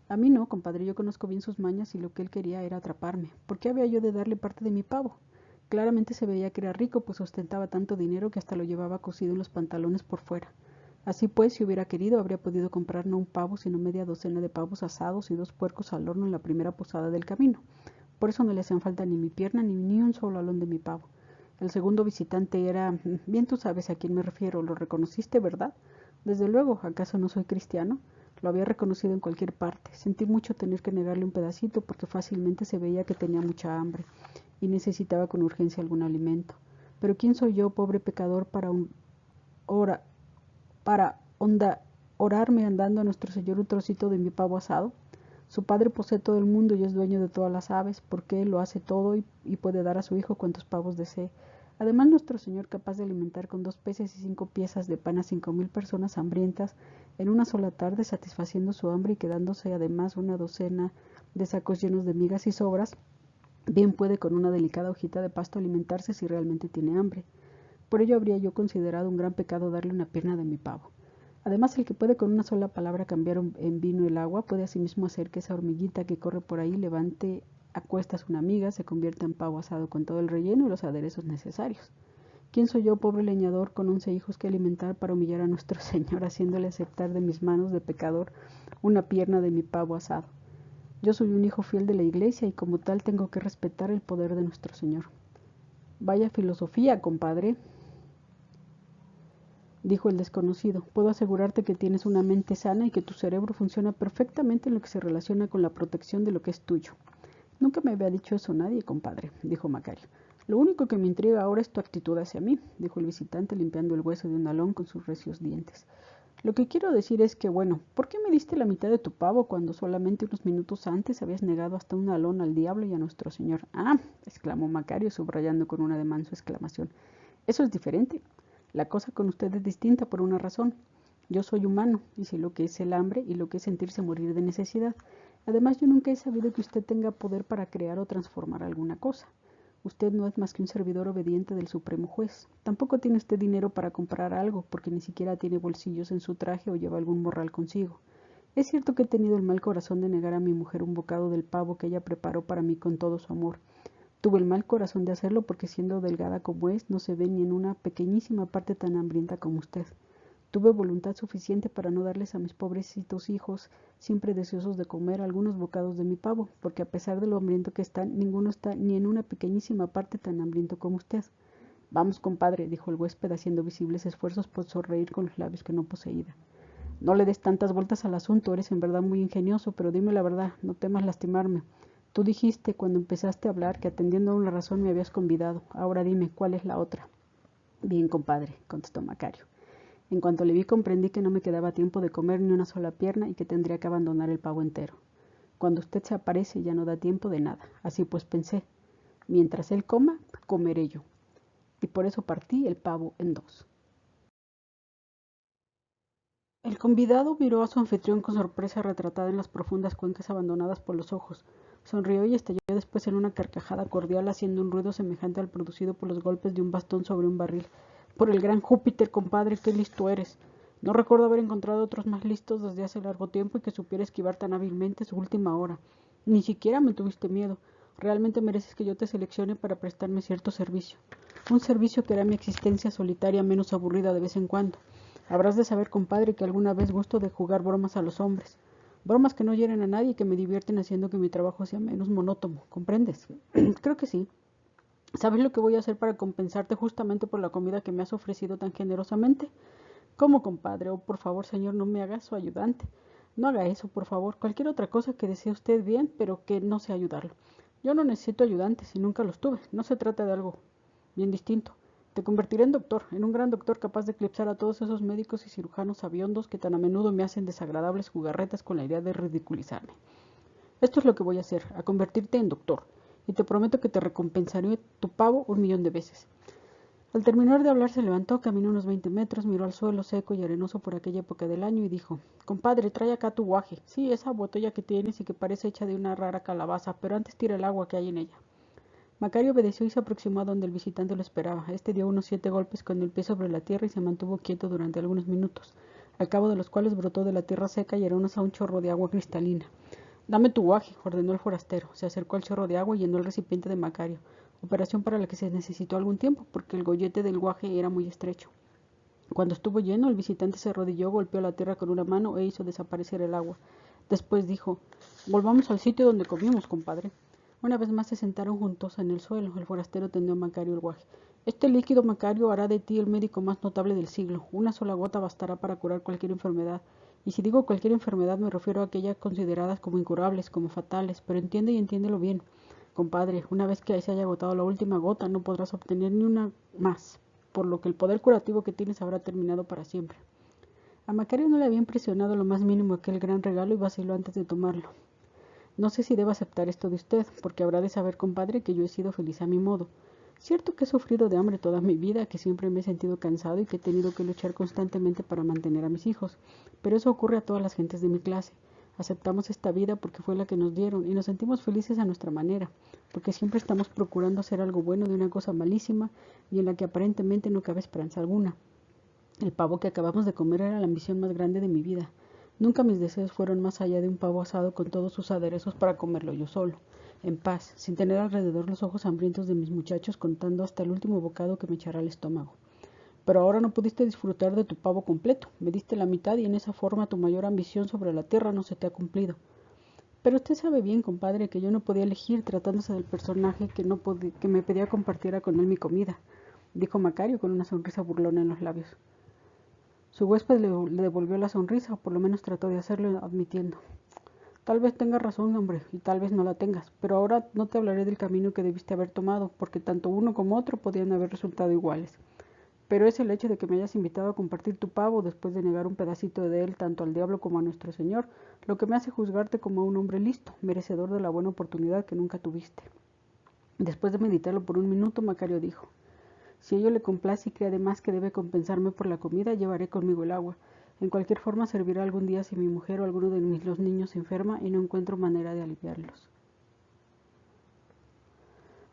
A mí no, compadre, yo conozco bien sus mañas y lo que él quería era atraparme. ¿Por qué había yo de darle parte de mi pavo? Claramente se veía que era rico, pues ostentaba tanto dinero que hasta lo llevaba cosido en los pantalones por fuera. Así pues, si hubiera querido, habría podido comprar no un pavo, sino media docena de pavos asados y 2 puercos al horno en la primera posada del camino. Por eso no le hacían falta ni mi pierna ni un solo alón de mi pavo. El segundo visitante era... Bien tú sabes a quién me refiero, lo reconociste, ¿verdad? Desde luego, ¿acaso no soy cristiano? Lo había reconocido en cualquier parte. Sentí mucho tener que negarle un pedacito porque fácilmente se veía que tenía mucha hambre y necesitaba con urgencia algún alimento. Pero ¿quién soy yo, pobre pecador, orarme andando a nuestro Señor un trocito de mi pavo asado? Su padre posee todo el mundo y es dueño de todas las aves, porque él lo hace todo y puede dar a su hijo cuantos pavos desee. Además, nuestro Señor, capaz de alimentar con 2 peces y 5 piezas de pan a 5,000 personas hambrientas en una sola tarde, satisfaciendo su hambre y quedándose además una docena de sacos llenos de migas y sobras, bien puede con una delicada hojita de pasto alimentarse si realmente tiene hambre. Por ello habría yo considerado un gran pecado darle una pierna de mi pavo. Además, el que puede con una sola palabra cambiar en vino el agua, puede asimismo hacer que esa hormiguita que corre por ahí levante a cuestas una miga, se convierta en pavo asado con todo el relleno y los aderezos necesarios. ¿Quién soy yo, pobre leñador, con 11 hijos que alimentar para humillar a nuestro Señor, haciéndole aceptar de mis manos de pecador una pierna de mi pavo asado? Yo soy un hijo fiel de la Iglesia y como tal tengo que respetar el poder de nuestro Señor. Vaya filosofía, compadre, dijo el desconocido. Puedo asegurarte que tienes una mente sana y que tu cerebro funciona perfectamente en lo que se relaciona con la protección de lo que es tuyo. Nunca me había dicho eso nadie, compadre, dijo Macario. Lo único que me intriga ahora es tu actitud hacia mí, dijo el visitante limpiando el hueso de un alón con sus recios dientes. Lo que quiero decir es que, bueno, ¿por qué me diste la mitad de tu pavo cuando solamente unos minutos antes habías negado hasta un alón al diablo y a nuestro Señor? Ah, exclamó Macario, subrayando con un ademán su exclamación. Eso es diferente. La cosa con usted es distinta por una razón. Yo soy humano y sé lo que es el hambre y lo que es sentirse morir de necesidad. Además, yo nunca he sabido que usted tenga poder para crear o transformar alguna cosa. Usted no es más que un servidor obediente del Supremo Juez. Tampoco tiene usted dinero para comprar algo, porque ni siquiera tiene bolsillos en su traje o lleva algún morral consigo. Es cierto que he tenido el mal corazón de negar a mi mujer un bocado del pavo que ella preparó para mí con todo su amor. Tuve el mal corazón de hacerlo porque siendo delgada como es, no se ve ni en una pequeñísima parte tan hambrienta como usted. Tuve voluntad suficiente para no darles a mis pobrecitos hijos, siempre deseosos de comer, algunos bocados de mi pavo, porque a pesar de lo hambriento que están, ninguno está ni en una pequeñísima parte tan hambriento como usted. Vamos, compadre, dijo el huésped, haciendo visibles esfuerzos por sonreír con los labios que no poseía. No le des tantas vueltas al asunto, eres en verdad muy ingenioso, pero dime la verdad, no temas lastimarme. Tú dijiste, cuando empezaste a hablar, que atendiendo a una razón me habías convidado. Ahora dime, ¿cuál es la otra? Bien, compadre, contestó Macario. En cuanto le vi comprendí que no me quedaba tiempo de comer ni una sola pierna y que tendría que abandonar el pavo entero. Cuando usted se aparece ya no da tiempo de nada. Así pues pensé, mientras él coma, comeré yo. Y por eso partí el pavo en dos. El convidado miró a su anfitrión con sorpresa retratada en las profundas cuencas abandonadas por los ojos. Sonrió y estalló después en una carcajada cordial, haciendo un ruido semejante al producido por los golpes de un bastón sobre un barril. Por el gran Júpiter, compadre, qué listo eres. No recuerdo haber encontrado otros más listos desde hace largo tiempo y que supiera esquivar tan hábilmente su última hora. Ni siquiera me tuviste miedo. Realmente mereces que yo te seleccione para prestarme cierto servicio. Un servicio que hará mi existencia solitaria menos aburrida de vez en cuando. Habrás de saber, compadre, que alguna vez gusto de jugar bromas a los hombres. Bromas que no hieren a nadie y que me divierten haciendo que mi trabajo sea menos monótono. ¿Comprendes? Creo que sí. ¿Sabes lo que voy a hacer para compensarte justamente por la comida que me has ofrecido tan generosamente? ¿Cómo, compadre? Oh, por favor, señor, no me haga su ayudante. No haga eso, por favor. Cualquier otra cosa que desee usted bien, pero que no sea ayudarlo. Yo no necesito ayudantes y nunca los tuve. No se trata de algo bien distinto. Te convertiré en doctor, en un gran doctor capaz de eclipsar a todos esos médicos y cirujanos sabiondos que tan a menudo me hacen desagradables jugarretas con la idea de ridiculizarme. Esto es lo que voy a hacer, a convertirte en doctor, y te prometo que te recompensaré tu pavo 1.000.000 de veces. Al terminar de hablar se levantó, caminó unos 20 metros, miró al suelo seco y arenoso por aquella época del año y dijo, compadre, trae acá tu guaje. Sí, esa botella que tienes y que parece hecha de una rara calabaza, pero antes tira el agua que hay en ella. Macario obedeció y se aproximó a donde el visitante lo esperaba. Este dio unos 7 golpes con el pie sobre la tierra y se mantuvo quieto durante algunos minutos, al cabo de los cuales brotó de la tierra seca y arenosa un chorro de agua cristalina. Dame tu guaje, ordenó el forastero. Se acercó al chorro de agua y llenó el recipiente de Macario, operación para la que se necesitó algún tiempo, porque el gollete del guaje era muy estrecho. Cuando estuvo lleno, el visitante se arrodilló, golpeó la tierra con una mano e hizo desaparecer el agua. Después dijo, volvamos al sitio donde comimos, compadre. Una vez más se sentaron juntos en el suelo. El forastero tendió a Macario el guaje. Este líquido, Macario, hará de ti el médico más notable del siglo. Una sola gota bastará para curar cualquier enfermedad. Y si digo cualquier enfermedad me refiero a aquellas consideradas como incurables, como fatales. Pero entiende y entiéndelo bien, compadre. Una vez que se haya agotado la última gota, no podrás obtener ni una más, por lo que el poder curativo que tienes habrá terminado para siempre. A Macario no le había impresionado lo más mínimo aquel gran regalo y vaciló antes de tomarlo. No sé si debo aceptar esto de usted, porque habrá de saber, compadre, que yo he sido feliz a mi modo. Cierto que he sufrido de hambre toda mi vida, que siempre me he sentido cansado y que he tenido que luchar constantemente para mantener a mis hijos, pero eso ocurre a todas las gentes de mi clase. Aceptamos esta vida porque fue la que nos dieron y nos sentimos felices a nuestra manera, porque siempre estamos procurando hacer algo bueno de una cosa malísima y en la que aparentemente no cabe esperanza alguna. El pavo que acabamos de comer era la ambición más grande de mi vida. Nunca mis deseos fueron más allá de un pavo asado con todos sus aderezos para comerlo yo solo, en paz, sin tener alrededor los ojos hambrientos de mis muchachos contando hasta el último bocado que me echará al estómago. Pero ahora no pudiste disfrutar de tu pavo completo, me diste la mitad y en esa forma tu mayor ambición sobre la tierra no se te ha cumplido. Pero usted sabe bien, compadre, que yo no podía elegir tratándose del personaje que me pedía compartiera con él mi comida, dijo Macario con una sonrisa burlona en los labios. Su huésped le devolvió la sonrisa, o por lo menos trató de hacerlo, admitiendo. Tal vez tengas razón, hombre, y tal vez no la tengas, pero ahora no te hablaré del camino que debiste haber tomado, porque tanto uno como otro podían haber resultado iguales. Pero es el hecho de que me hayas invitado a compartir tu pavo después de negar un pedacito de él tanto al diablo como a nuestro Señor, lo que me hace juzgarte como un hombre listo, merecedor de la buena oportunidad que nunca tuviste. Después de meditarlo por un minuto, Macario dijo, si ello le complace y cree además que debe compensarme por la comida, llevaré conmigo el agua. En cualquier forma servirá algún día si mi mujer o alguno de los niños se enferma y no encuentro manera de aliviarlos.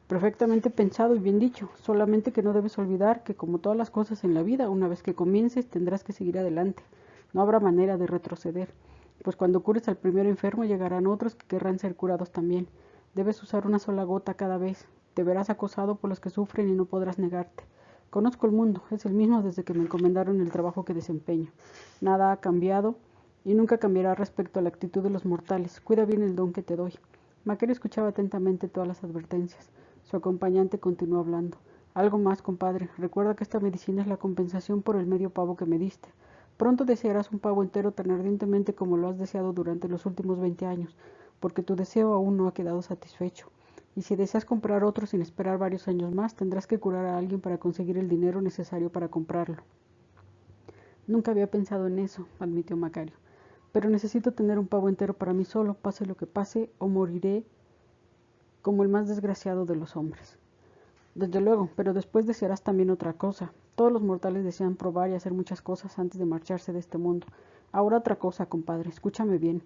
Perfectamente pensado y bien dicho, solamente que no debes olvidar que como todas las cosas en la vida, una vez que comiences tendrás que seguir adelante. No habrá manera de retroceder. Pues cuando cures al primer enfermo llegarán otros que querrán ser curados también. Debes usar una sola gota cada vez. Te verás acosado por los que sufren y no podrás negarte. Conozco el mundo, es el mismo desde que me encomendaron el trabajo que desempeño. Nada ha cambiado y nunca cambiará respecto a la actitud de los mortales. Cuida bien el don que te doy. Macario escuchaba atentamente todas las advertencias. Su acompañante continuó hablando. Algo más, compadre. Recuerda que esta medicina es la compensación por el medio pavo que me diste. Pronto desearás un pavo entero tan ardientemente como lo has deseado durante los últimos 20 años, porque tu deseo aún no ha quedado satisfecho. Y si deseas comprar otro sin esperar varios años más, tendrás que curar a alguien para conseguir el dinero necesario para comprarlo. Nunca había pensado en eso, admitió Macario. Pero necesito tener un pavo entero para mí solo, pase lo que pase, o moriré como el más desgraciado de los hombres. Desde luego, pero después desearás también otra cosa. Todos los mortales desean probar y hacer muchas cosas antes de marcharse de este mundo. Ahora otra cosa, compadre, escúchame bien.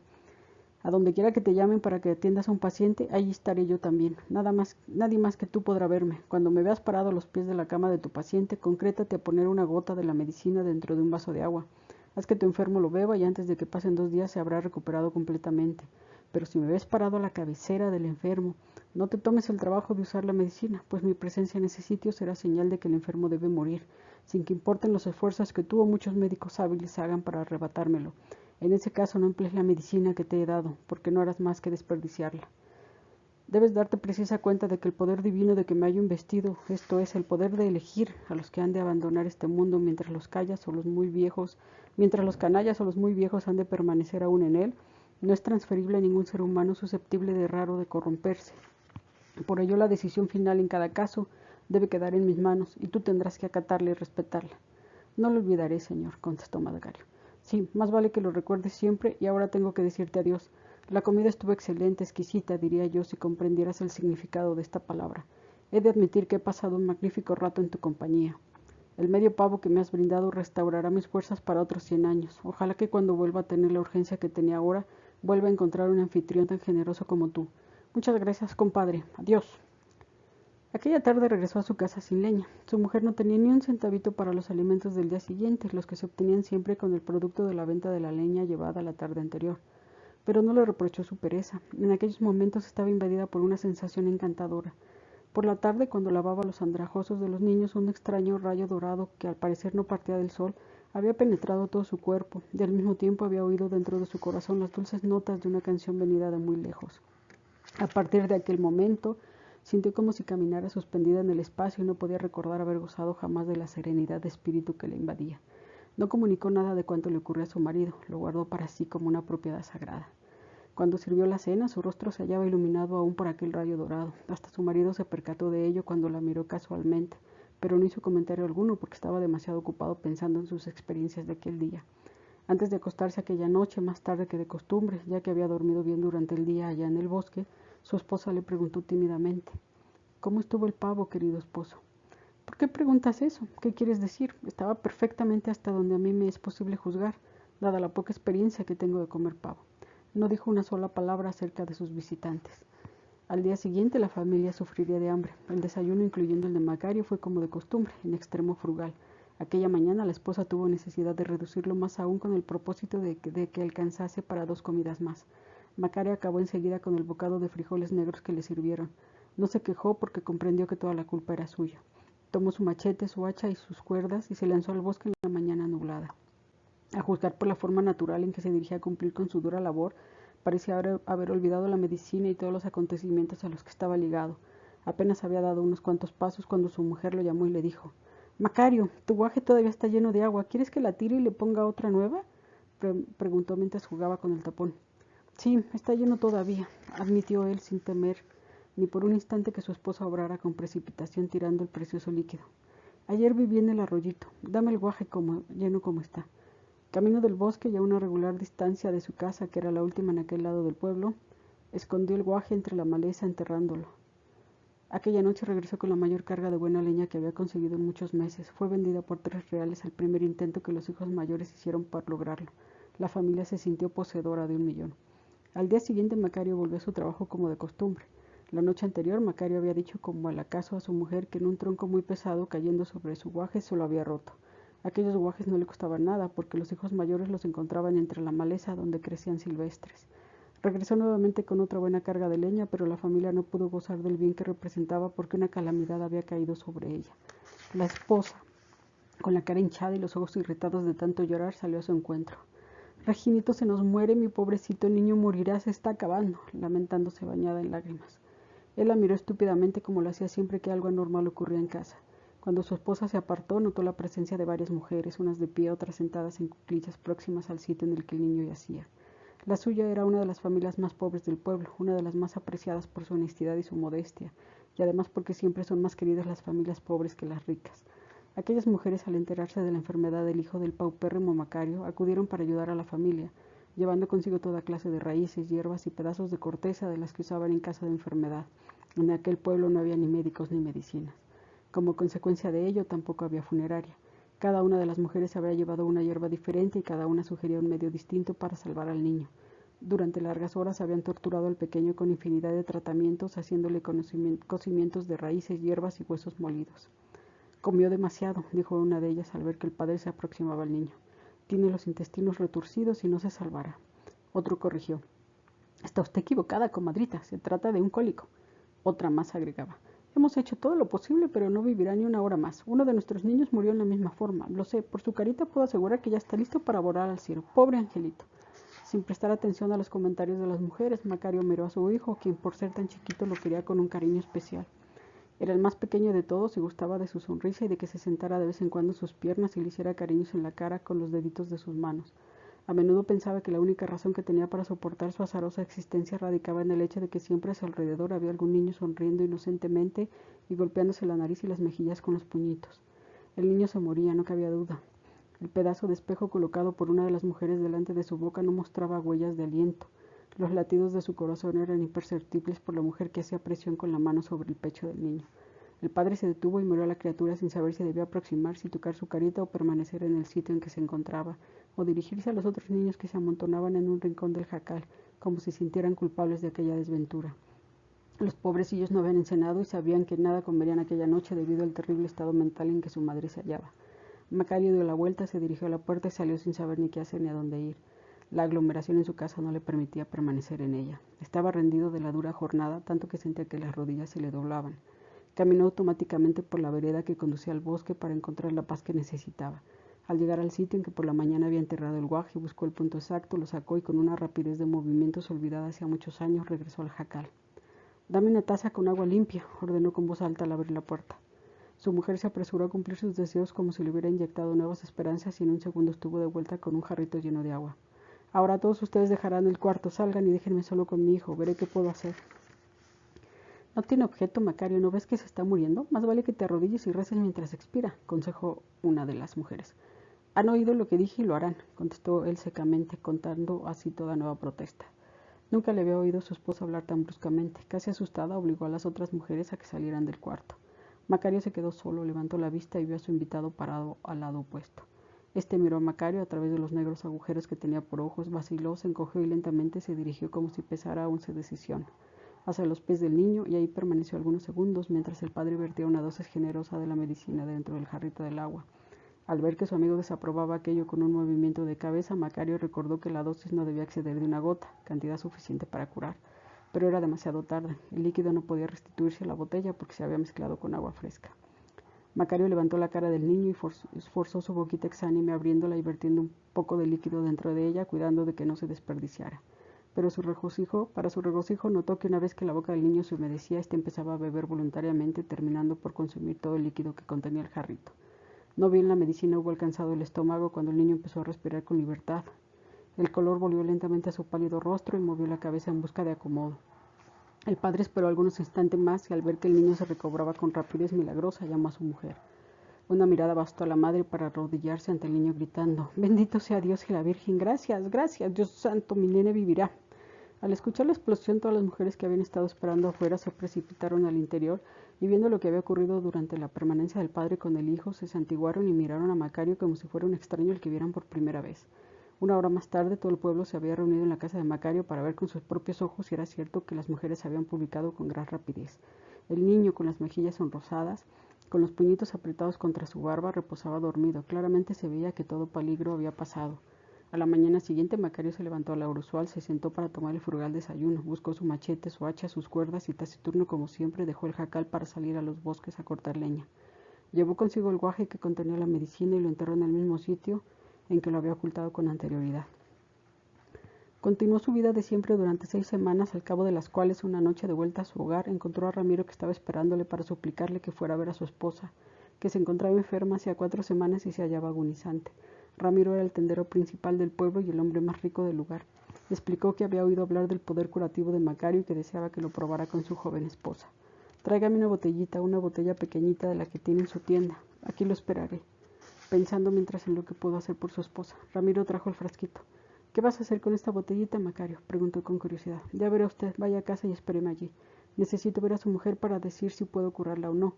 A donde quiera que te llamen para que atiendas a un paciente, allí estaré yo también. Nadie más que tú podrá verme. Cuando me veas parado a los pies de la cama de tu paciente, concrétate a poner una gota de la medicina dentro de un vaso de agua. Haz que tu enfermo lo beba y antes de que pasen 2 días se habrá recuperado completamente. Pero si me ves parado a la cabecera del enfermo, no te tomes el trabajo de usar la medicina, pues mi presencia en ese sitio será señal de que el enfermo debe morir, sin que importen los esfuerzos que tú o muchos médicos hábiles hagan para arrebatármelo. En ese caso no emplees la medicina que te he dado, porque no harás más que desperdiciarla. Debes darte precisa cuenta de que el poder divino de que me hallo investido, esto es, el poder de elegir a los que han de abandonar este mundo mientras los canallas o los muy viejos han de permanecer aún en él, no es transferible a ningún ser humano susceptible de errar o de corromperse. Por ello la decisión final en cada caso debe quedar en mis manos, y tú tendrás que acatarla y respetarla. No lo olvidaré, señor, contestó Macario. Sí, más vale que lo recuerdes siempre, y ahora tengo que decirte adiós. La comida estuvo excelente, exquisita, diría yo, si comprendieras el significado de esta palabra. He de admitir que he pasado un magnífico rato en tu compañía. El medio pavo que me has brindado restaurará mis fuerzas para otros 100 años. Ojalá que cuando vuelva a tener la urgencia que tenía ahora, vuelva a encontrar un anfitrión tan generoso como tú. Muchas gracias, compadre. Adiós. Aquella tarde regresó a su casa sin leña. Su mujer no tenía ni un centavito para los alimentos del día siguiente, los que se obtenían siempre con el producto de la venta de la leña llevada la tarde anterior. Pero no le reprochó su pereza. En aquellos momentos estaba invadida por una sensación encantadora. Por la tarde, cuando lavaba los andrajosos de los niños, un extraño rayo dorado, que al parecer no partía del sol, había penetrado todo su cuerpo, y al mismo tiempo había oído dentro de su corazón las dulces notas de una canción venida de muy lejos. A partir de aquel momento, sintió como si caminara suspendida en el espacio y no podía recordar haber gozado jamás de la serenidad de espíritu que le invadía. No comunicó nada de cuanto le ocurrió a su marido, lo guardó para sí como una propiedad sagrada. Cuando sirvió la cena, su rostro se hallaba iluminado aún por aquel rayo dorado. Hasta su marido se percató de ello cuando la miró casualmente, pero no hizo comentario alguno porque estaba demasiado ocupado pensando en sus experiencias de aquel día. Antes de acostarse aquella noche, más tarde que de costumbre, ya que había dormido bien durante el día allá en el bosque, su esposa le preguntó tímidamente: ¿Cómo estuvo el pavo, querido esposo? ¿Por qué preguntas eso? ¿Qué quieres decir? Estaba perfectamente hasta donde a mí me es posible juzgar, dada la poca experiencia que tengo de comer pavo. No dijo una sola palabra acerca de sus visitantes. Al día siguiente la familia sufriría de hambre. El desayuno, incluyendo el de Macario, fue como de costumbre, en extremo frugal. Aquella mañana la esposa tuvo necesidad de reducirlo más aún con el propósito de que alcanzase para 2 comidas más. Macario acabó enseguida con el bocado de frijoles negros que le sirvieron. No se quejó porque comprendió que toda la culpa era suya. Tomó su machete, su hacha y sus cuerdas y se lanzó al bosque en la mañana nublada. A juzgar por la forma natural en que se dirigía a cumplir con su dura labor, parecía haber olvidado la medicina y todos los acontecimientos a los que estaba ligado. Apenas había dado unos cuantos pasos cuando su mujer lo llamó y le dijo: «Macario, tu guaje todavía está lleno de agua. ¿Quieres que la tire y le ponga otra nueva?», preguntó mientras jugaba con el tapón. «Sí, está lleno todavía», admitió él sin temer ni por un instante que su esposa obrara con precipitación tirando el precioso líquido. «Ayer viví en el arroyito. Dame el guaje lleno como está». Camino del bosque y a una regular distancia de su casa, que era la última en aquel lado del pueblo, escondió el guaje entre la maleza enterrándolo. Aquella noche regresó con la mayor carga de buena leña que había conseguido en muchos meses. Fue vendida por 3 reales al primer intento que los hijos mayores hicieron para lograrlo. La familia se sintió poseedora de 1.000.000. Al día siguiente Macario volvió a su trabajo como de costumbre. La noche anterior Macario había dicho como al acaso a su mujer que en un tronco muy pesado cayendo sobre su guaje se lo había roto. Aquellos guajes no le costaban nada, porque los hijos mayores los encontraban entre la maleza donde crecían silvestres. Regresó nuevamente con otra buena carga de leña, pero la familia no pudo gozar del bien que representaba porque una calamidad había caído sobre ella. La esposa, con la cara hinchada y los ojos irritados de tanto llorar, salió a su encuentro. Reginito se nos muere, mi pobrecito niño morirá, se está acabando, lamentándose bañada en lágrimas. Él la miró estúpidamente como lo hacía siempre que algo anormal ocurría en casa. Cuando su esposa se apartó, notó la presencia de varias mujeres, unas de pie, otras sentadas en cuclillas próximas al sitio en el que el niño yacía. La suya era una de las familias más pobres del pueblo, una de las más apreciadas por su honestidad y su modestia, y además porque siempre son más queridas las familias pobres que las ricas. Aquellas mujeres, al enterarse de la enfermedad del hijo del paupérrimo Macario, acudieron para ayudar a la familia, llevando consigo toda clase de raíces, hierbas y pedazos de corteza de las que usaban en caso de enfermedad. En aquel pueblo no había ni médicos ni medicinas. Como consecuencia de ello, tampoco había funeraria. Cada una de las mujeres había llevado una hierba diferente y cada una sugería un medio distinto para salvar al niño. Durante largas horas habían torturado al pequeño con infinidad de tratamientos, haciéndole cocimientos de raíces, hierbas y huesos molidos. Comió demasiado, dijo una de ellas al ver que el padre se aproximaba al niño. Tiene los intestinos retorcidos y no se salvará. Otro corrigió. Está usted equivocada, comadrita, se trata de un cólico. Otra más agregaba. Hemos hecho todo lo posible, pero no vivirá ni una hora más. Uno de nuestros niños murió en la misma forma. Lo sé, por su carita puedo asegurar que ya está listo para volar al cielo. Pobre angelito. Sin prestar atención a los comentarios de las mujeres, Macario miró a su hijo, quien por ser tan chiquito lo quería con un cariño especial. Era el más pequeño de todos y gustaba de su sonrisa y de que se sentara de vez en cuando en sus piernas y le hiciera cariños en la cara con los deditos de sus manos. A menudo pensaba que la única razón que tenía para soportar su azarosa existencia radicaba en el hecho de que siempre a su alrededor había algún niño sonriendo inocentemente y golpeándose la nariz y las mejillas con los puñitos. El niño se moría, no cabía duda. El pedazo de espejo colocado por una de las mujeres delante de su boca no mostraba huellas de aliento. Los latidos de su corazón eran imperceptibles por la mujer que hacía presión con la mano sobre el pecho del niño. El padre se detuvo y miró a la criatura sin saber si debía aproximarse y tocar su carita o permanecer en el sitio en que se encontraba, o dirigirse a los otros niños que se amontonaban en un rincón del jacal, como si sintieran culpables de aquella desventura. Los pobrecillos no habían cenado y sabían que nada comerían aquella noche debido al terrible estado mental en que su madre se hallaba. Macario dio la vuelta, se dirigió a la puerta y salió sin saber ni qué hacer ni a dónde ir. La aglomeración en su casa no le permitía permanecer en ella. Estaba rendido de la dura jornada, tanto que sentía que las rodillas se le doblaban. Caminó automáticamente por la vereda que conducía al bosque para encontrar la paz que necesitaba. Al llegar al sitio en que por la mañana había enterrado el guaje, buscó el punto exacto, lo sacó y con una rapidez de movimientos olvidada hacía muchos años regresó al jacal. «Dame una taza con agua limpia», ordenó con voz alta al abrir la puerta. Su mujer se apresuró a cumplir sus deseos como si le hubiera inyectado nuevas esperanzas y en un segundo estuvo de vuelta con un jarrito lleno de agua. «Ahora todos ustedes dejarán el cuarto, salgan y déjenme solo con mi hijo, veré qué puedo hacer». «No tiene objeto, Macario, ¿no ves que se está muriendo? Más vale que te arrodilles y reces mientras expira», aconsejó una de las mujeres. «Han oído lo que dije y lo harán», contestó él secamente, contando así toda nueva protesta. Nunca le había oído a su esposa hablar tan bruscamente. Casi asustada, obligó a las otras mujeres a que salieran del cuarto. Macario se quedó solo, levantó la vista y vio a su invitado parado al lado opuesto. Este miró a Macario a través de los negros agujeros que tenía por ojos, vaciló, se encogió y lentamente se dirigió como si pesara aún su decisión hacia los pies del niño y ahí permaneció algunos segundos mientras el padre vertía una dosis generosa de la medicina dentro del jarrito del agua. Al ver que su amigo desaprobaba aquello con un movimiento de cabeza, Macario recordó que la dosis no debía exceder de una gota, cantidad suficiente para curar. Pero era demasiado tarde. El líquido no podía restituirse a la botella porque se había mezclado con agua fresca. Macario levantó la cara del niño y esforzó su boquita exánime abriéndola y vertiendo un poco de líquido dentro de ella, cuidando de que no se desperdiciara. Pero para su regocijo, notó que una vez que la boca del niño se humedecía, éste empezaba a beber voluntariamente, terminando por consumir todo el líquido que contenía el jarrito. No bien la medicina hubo alcanzado el estómago cuando el niño empezó a respirar con libertad. El color volvió lentamente a su pálido rostro y movió la cabeza en busca de acomodo. El padre esperó algunos instantes más y al ver que el niño se recobraba con rapidez milagrosa, llamó a su mujer. Una mirada bastó a la madre para arrodillarse ante el niño gritando: «Bendito sea Dios y la Virgen, gracias, gracias, Dios santo, mi nene vivirá». Al escuchar la explosión, todas las mujeres que habían estado esperando afuera se precipitaron al interior y viendo lo que había ocurrido durante la permanencia del padre con el hijo, se santiguaron y miraron a Macario como si fuera un extraño el que vieran por primera vez. Una hora más tarde, todo el pueblo se había reunido en la casa de Macario para ver con sus propios ojos si era cierto que las mujeres habían publicado con gran rapidez. El niño, con las mejillas sonrosadas, Con los puñitos apretados contra su barba, reposaba dormido. Claramente se veía que todo peligro había pasado. A la mañana siguiente, Macario se levantó a la hora usual, se sentó para tomar el frugal desayuno, buscó su machete, su hacha, sus cuerdas y, taciturno como siempre, dejó el jacal para salir a los bosques a cortar leña. Llevó consigo el guaje que contenía la medicina y lo enterró en el mismo sitio en que lo había ocultado con anterioridad. Continuó su vida de siempre durante 6 semanas, al cabo de las cuales, una noche de vuelta a su hogar, encontró a Ramiro que estaba esperándole para suplicarle que fuera a ver a su esposa, que se encontraba enferma hacía 4 semanas y se hallaba agonizante. Ramiro era el tendero principal del pueblo y el hombre más rico del lugar. Le explicó que había oído hablar del poder curativo de Macario y que deseaba que lo probara con su joven esposa. Tráigame una botellita, una botella pequeñita de la que tiene en su tienda. Aquí lo esperaré, pensando mientras en lo que puedo hacer por su esposa. Ramiro trajo el frasquito. ¿Qué vas a hacer con esta botellita, Macario?, preguntó con curiosidad. Ya verá usted, vaya a casa y espéreme allí. Necesito ver a su mujer para decir si puedo curarla o no.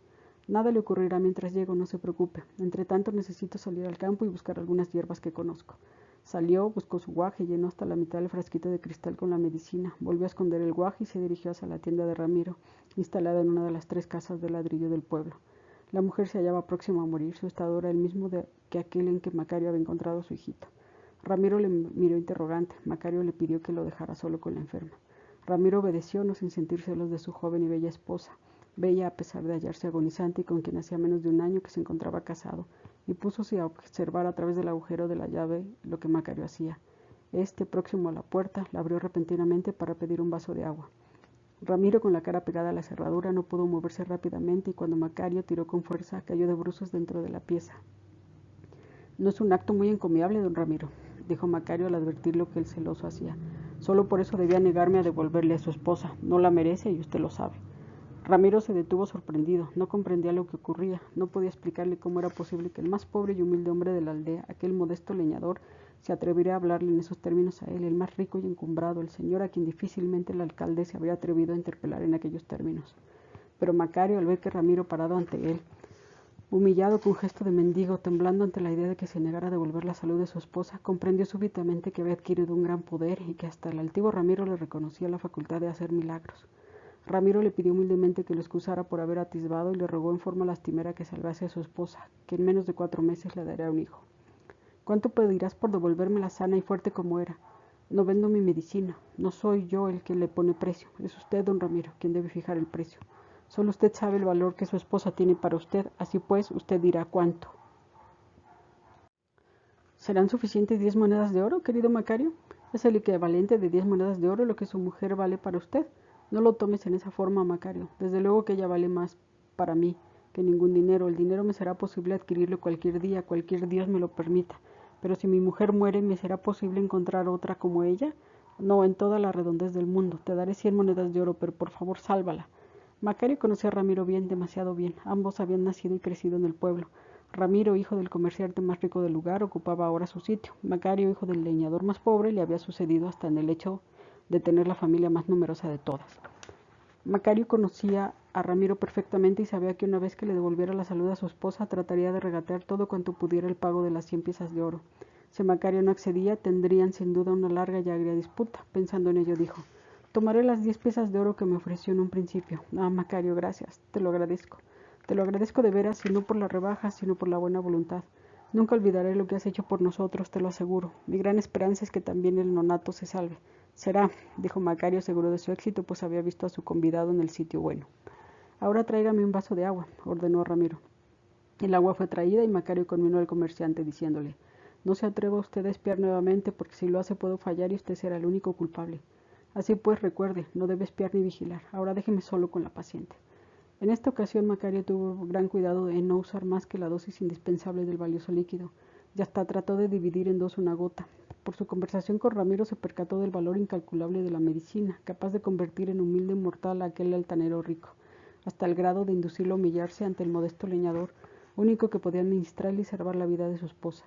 Nada le ocurrirá mientras llego, no se preocupe. Entre tanto necesito salir al campo y buscar algunas hierbas que conozco. Salió, buscó su guaje, llenó hasta la mitad del frasquito de cristal con la medicina, volvió a esconder el guaje y se dirigió hacia la tienda de Ramiro, instalada en una de las 3 casas de ladrillo del pueblo. La mujer se hallaba próxima a morir, su estado era el mismo que aquel en que Macario había encontrado a su hijito. Ramiro le miró interrogante. Macario le pidió que lo dejara solo con la enferma. Ramiro obedeció, no sin sentir celos de su joven y bella esposa, bella a pesar de hallarse agonizante y con quien hacía menos de un año que se encontraba casado, y púsose a observar a través del agujero de la llave lo que Macario hacía. Próximo a la puerta, la abrió repentinamente para pedir un vaso de agua. Ramiro, con la cara pegada a la cerradura, no pudo moverse rápidamente y cuando Macario tiró con fuerza, cayó de bruços dentro de la pieza. No es un acto muy encomiable, don Ramiro, dijo Macario al advertir lo que el celoso hacía. Solo por eso debía negarme a devolverle a su esposa. No la merece y usted lo sabe. Ramiro se detuvo sorprendido. No comprendía lo que ocurría. No podía explicarle cómo era posible que el más pobre y humilde hombre de la aldea, aquel modesto leñador, se atreviera a hablarle en esos términos a él, el más rico y encumbrado, el señor a quien difícilmente el alcalde se habría atrevido a interpelar en aquellos términos. Pero Macario, al ver que Ramiro parado ante él, humillado con gesto de mendigo, temblando ante la idea de que se negara a devolver la salud de su esposa, comprendió súbitamente que había adquirido un gran poder y que hasta el altivo Ramiro le reconocía la facultad de hacer milagros. Ramiro le pidió humildemente que lo excusara por haber atisbado y le rogó en forma lastimera que salvase a su esposa, que en menos de 4 meses le daría un hijo. ¿Cuánto pedirás por devolvérmela sana y fuerte como era? No vendo mi medicina. No soy yo el que le pone precio. Es usted, don Ramiro, quien debe fijar el precio. Solo usted sabe el valor que su esposa tiene para usted. Así pues, usted dirá cuánto. ¿Serán suficientes 10 monedas de oro, querido Macario? Es el equivalente de 10 monedas de oro lo que su mujer vale para usted. No lo tomes en esa forma, Macario. Desde luego que ella vale más para mí que ningún dinero. El dinero me será posible adquirirlo cualquier día, cualquier Dios me lo permita. Pero si mi mujer muere, ¿me será posible encontrar otra como ella? No, en toda la redondez del mundo. Te daré 100 monedas de oro, pero por favor, sálvala. Macario conocía a Ramiro bien, demasiado bien. Ambos habían nacido y crecido en el pueblo. Ramiro, hijo del comerciante más rico del lugar, ocupaba ahora su sitio. Macario, hijo del leñador más pobre, le había sucedido hasta en el hecho de tener la familia más numerosa de todas. Macario conocía a Ramiro perfectamente y sabía que una vez que le devolviera la salud a su esposa, trataría de regatear todo cuanto pudiera el pago de las 100 piezas de oro. Si Macario no accedía, tendrían sin duda una larga y agria disputa. Pensando en ello, dijo: tomaré las 10 piezas de oro que me ofreció en un principio. Ah, Macario, gracias, te lo agradezco. Te lo agradezco de veras, y no por la rebaja, sino por la buena voluntad. Nunca olvidaré lo que has hecho por nosotros, te lo aseguro. Mi gran esperanza es que también el nonato se salve. Será, dijo Macario, seguro de su éxito, pues había visto a su convidado en el sitio bueno. Ahora tráigame un vaso de agua, ordenó Ramiro. El agua fue traída y Macario conminó al comerciante, diciéndole: no se atreva usted a espiar nuevamente, porque si lo hace puedo fallar y usted será el único culpable. Así pues, recuerde, no debe espiar ni vigilar. Ahora déjeme solo con la paciente. En esta ocasión Macario tuvo gran cuidado de no usar más que la dosis indispensable del valioso líquido, y hasta trató de dividir en 2 una gota. Por su conversación con Ramiro se percató del valor incalculable de la medicina, capaz de convertir en humilde mortal a aquel altanero rico, hasta el grado de inducirlo a humillarse ante el modesto leñador, único que podía administrarle y salvar la vida de su esposa.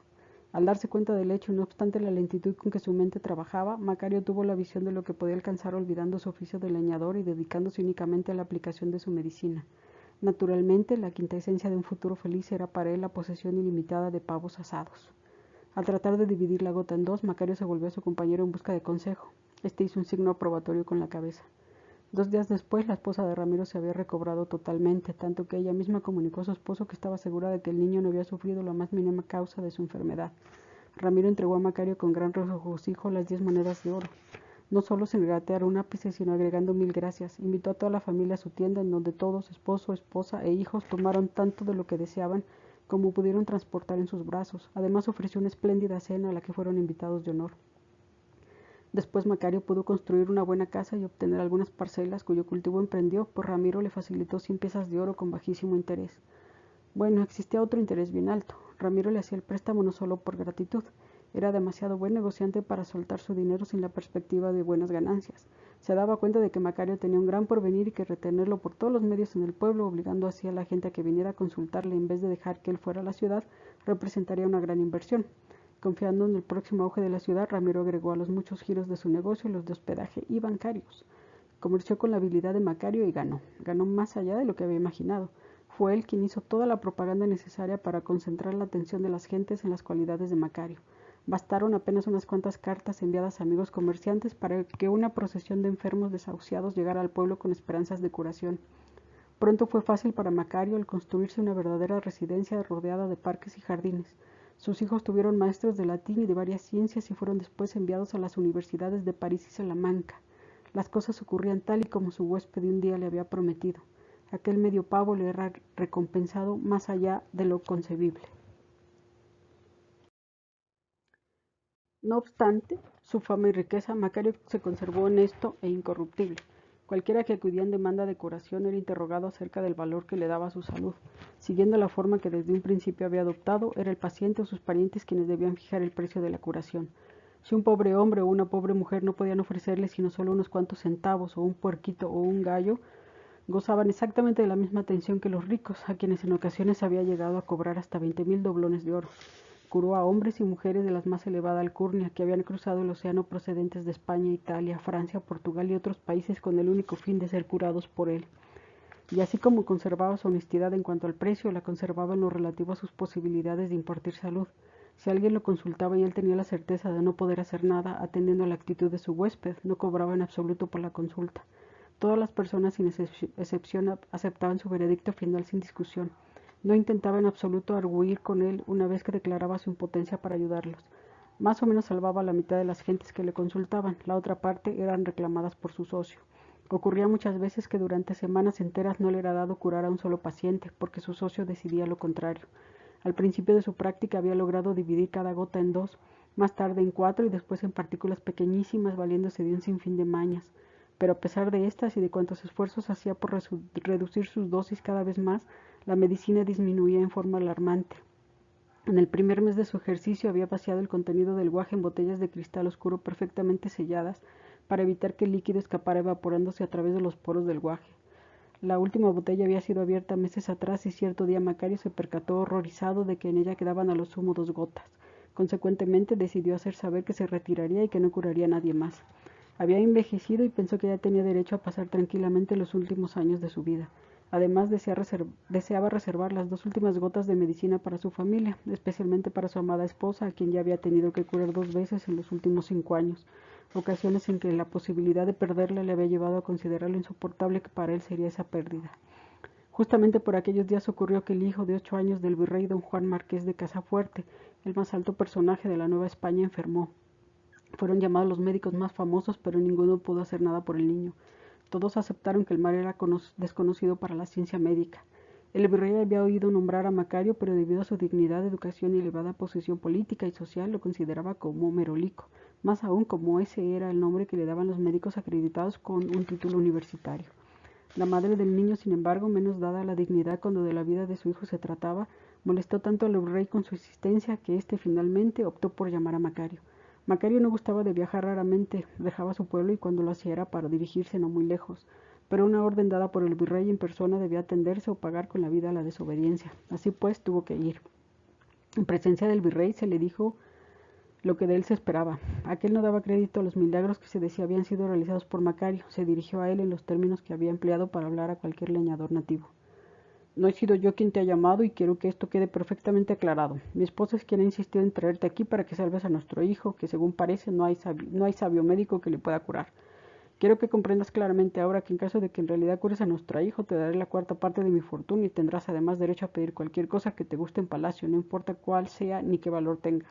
Al darse cuenta del hecho, no obstante la lentitud con que su mente trabajaba, Macario tuvo la visión de lo que podía alcanzar olvidando su oficio de leñador y dedicándose únicamente a la aplicación de su medicina. Naturalmente, la quinta esencia de un futuro feliz era para él la posesión ilimitada de pavos asados. Al tratar de dividir la gota en 2, Macario se volvió a su compañero en busca de consejo. Este hizo un signo aprobatorio con la cabeza. 2 días después, la esposa de Ramiro se había recobrado totalmente, tanto que ella misma comunicó a su esposo que estaba segura de que el niño no había sufrido la más mínima causa de su enfermedad. Ramiro entregó a Macario con gran regocijo las 10 monedas de oro, no solo sin regatear un ápice, sino agregando 1000 gracias. Invitó a toda la familia a su tienda, en donde todos, esposo, esposa e hijos, tomaron tanto de lo que deseaban como pudieron transportar en sus brazos. Además ofreció una espléndida cena a la que fueron invitados de honor. Después Macario pudo construir una buena casa y obtener algunas parcelas cuyo cultivo emprendió, pues Ramiro le facilitó 100 piezas de oro con bajísimo interés. Bueno, existía otro interés bien alto. Ramiro le hacía el préstamo no solo por gratitud. Era demasiado buen negociante para soltar su dinero sin la perspectiva de buenas ganancias. Se daba cuenta de que Macario tenía un gran porvenir y que retenerlo por todos los medios en el pueblo, obligando así a la gente a que viniera a consultarle en vez de dejar que él fuera a la ciudad, representaría una gran inversión. Confiando en el próximo auge de la ciudad, Ramiro agregó a los muchos giros de su negocio los de hospedaje y bancarios. Comerció con la habilidad de Macario y ganó. Ganó más allá de lo que había imaginado. Fue él quien hizo toda la propaganda necesaria para concentrar la atención de las gentes en las cualidades de Macario. Bastaron apenas unas cuantas cartas enviadas a amigos comerciantes para que una procesión de enfermos desahuciados llegara al pueblo con esperanzas de curación. Pronto fue fácil para Macario el construirse una verdadera residencia rodeada de parques y jardines. Sus hijos tuvieron maestros de latín y de varias ciencias y fueron después enviados a las universidades de París y Salamanca. Las cosas ocurrían tal y como su huésped un día le había prometido. Aquel medio pavo le era recompensado más allá de lo concebible. No obstante su fama y riqueza, Macario se conservó honesto e incorruptible. Cualquiera que acudía en demanda de curación era interrogado acerca del valor que le daba a su salud. Siguiendo la forma que desde un principio había adoptado, era el paciente o sus parientes quienes debían fijar el precio de la curación. Si un pobre hombre o una pobre mujer no podían ofrecerle sino solo unos cuantos centavos, o un puerquito o un gallo, gozaban exactamente de la misma atención que los ricos, a quienes en ocasiones había llegado a cobrar hasta 20,000 doblones de oro. Curó a hombres y mujeres de la más elevada alcurnia que habían cruzado el océano procedentes de España, Italia, Francia, Portugal y otros países con el único fin de ser curados por él. Y así como conservaba su honestidad en cuanto al precio, la conservaba en lo relativo a sus posibilidades de impartir salud. Si alguien lo consultaba y él tenía la certeza de no poder hacer nada, atendiendo a la actitud de su huésped, no cobraba en absoluto por la consulta. Todas las personas, sin excepción, aceptaban su veredicto final sin discusión. No intentaba en absoluto arguir con él una vez que declaraba su impotencia para ayudarlos. Más o menos salvaba a la mitad de las gentes que le consultaban, la otra parte eran reclamadas por su socio. Ocurría muchas veces que durante semanas enteras no le era dado curar a un solo paciente, porque su socio decidía lo contrario. Al principio de su práctica había logrado dividir cada gota en 2, más tarde en 4 y después en partículas pequeñísimas, valiéndose de un sinfín de mañas. Pero a pesar de estas y de cuantos esfuerzos hacía por reducir sus dosis cada vez más, la medicina disminuía en forma alarmante. En el primer mes de su ejercicio había vaciado el contenido del guaje en botellas de cristal oscuro perfectamente selladas para evitar que el líquido escapara evaporándose a través de los poros del guaje. La última botella había sido abierta meses atrás y cierto día Macario se percató horrorizado de que en ella quedaban a lo sumo 2 gotas. Consecuentemente decidió hacer saber que se retiraría y que no curaría a nadie más. Había envejecido y pensó que ya tenía derecho a pasar tranquilamente los últimos años de su vida. Además, deseaba reservar las 2 últimas gotas de medicina para su familia, especialmente para su amada esposa, a quien ya había tenido que curar 2 veces en los últimos 5 años, ocasiones en que la posibilidad de perderla le había llevado a considerar lo insoportable que para él sería esa pérdida. Justamente por aquellos días ocurrió que el hijo de 8 años del virrey don Juan Marqués de Casafuerte, el más alto personaje de la Nueva España, enfermó. Fueron llamados los médicos más famosos, pero ninguno pudo hacer nada por el niño. Todos aceptaron que el mal era desconocido para la ciencia médica. El virrey había oído nombrar a Macario, pero debido a su dignidad, educación y elevada posición política y social, lo consideraba como merolico, más aún como ese era el nombre que le daban los médicos acreditados con un título universitario. La madre del niño, sin embargo, menos dada a la dignidad cuando de la vida de su hijo se trataba, molestó tanto al virrey con su insistencia que éste finalmente optó por llamar a Macario. Macario no gustaba de viajar raramente, dejaba su pueblo y cuando lo hacía era para dirigirse no muy lejos, pero una orden dada por el virrey en persona debía atenderse o pagar con la vida a la desobediencia. Así pues, tuvo que ir. En presencia del virrey se le dijo lo que de él se esperaba. Aquel no daba crédito a los milagros que se decía habían sido realizados por Macario. Se dirigió a él en los términos que había empleado para hablar a cualquier leñador nativo. No he sido yo quien te ha llamado y quiero que esto quede perfectamente aclarado. Mi esposa es quien ha insistido en traerte aquí para que salves a nuestro hijo, que según parece no hay sabio médico que le pueda curar. Quiero que comprendas claramente ahora que en caso de que en realidad cures a nuestro hijo, te daré la cuarta parte de mi fortuna y tendrás además derecho a pedir cualquier cosa que te guste en palacio, no importa cuál sea ni qué valor tenga.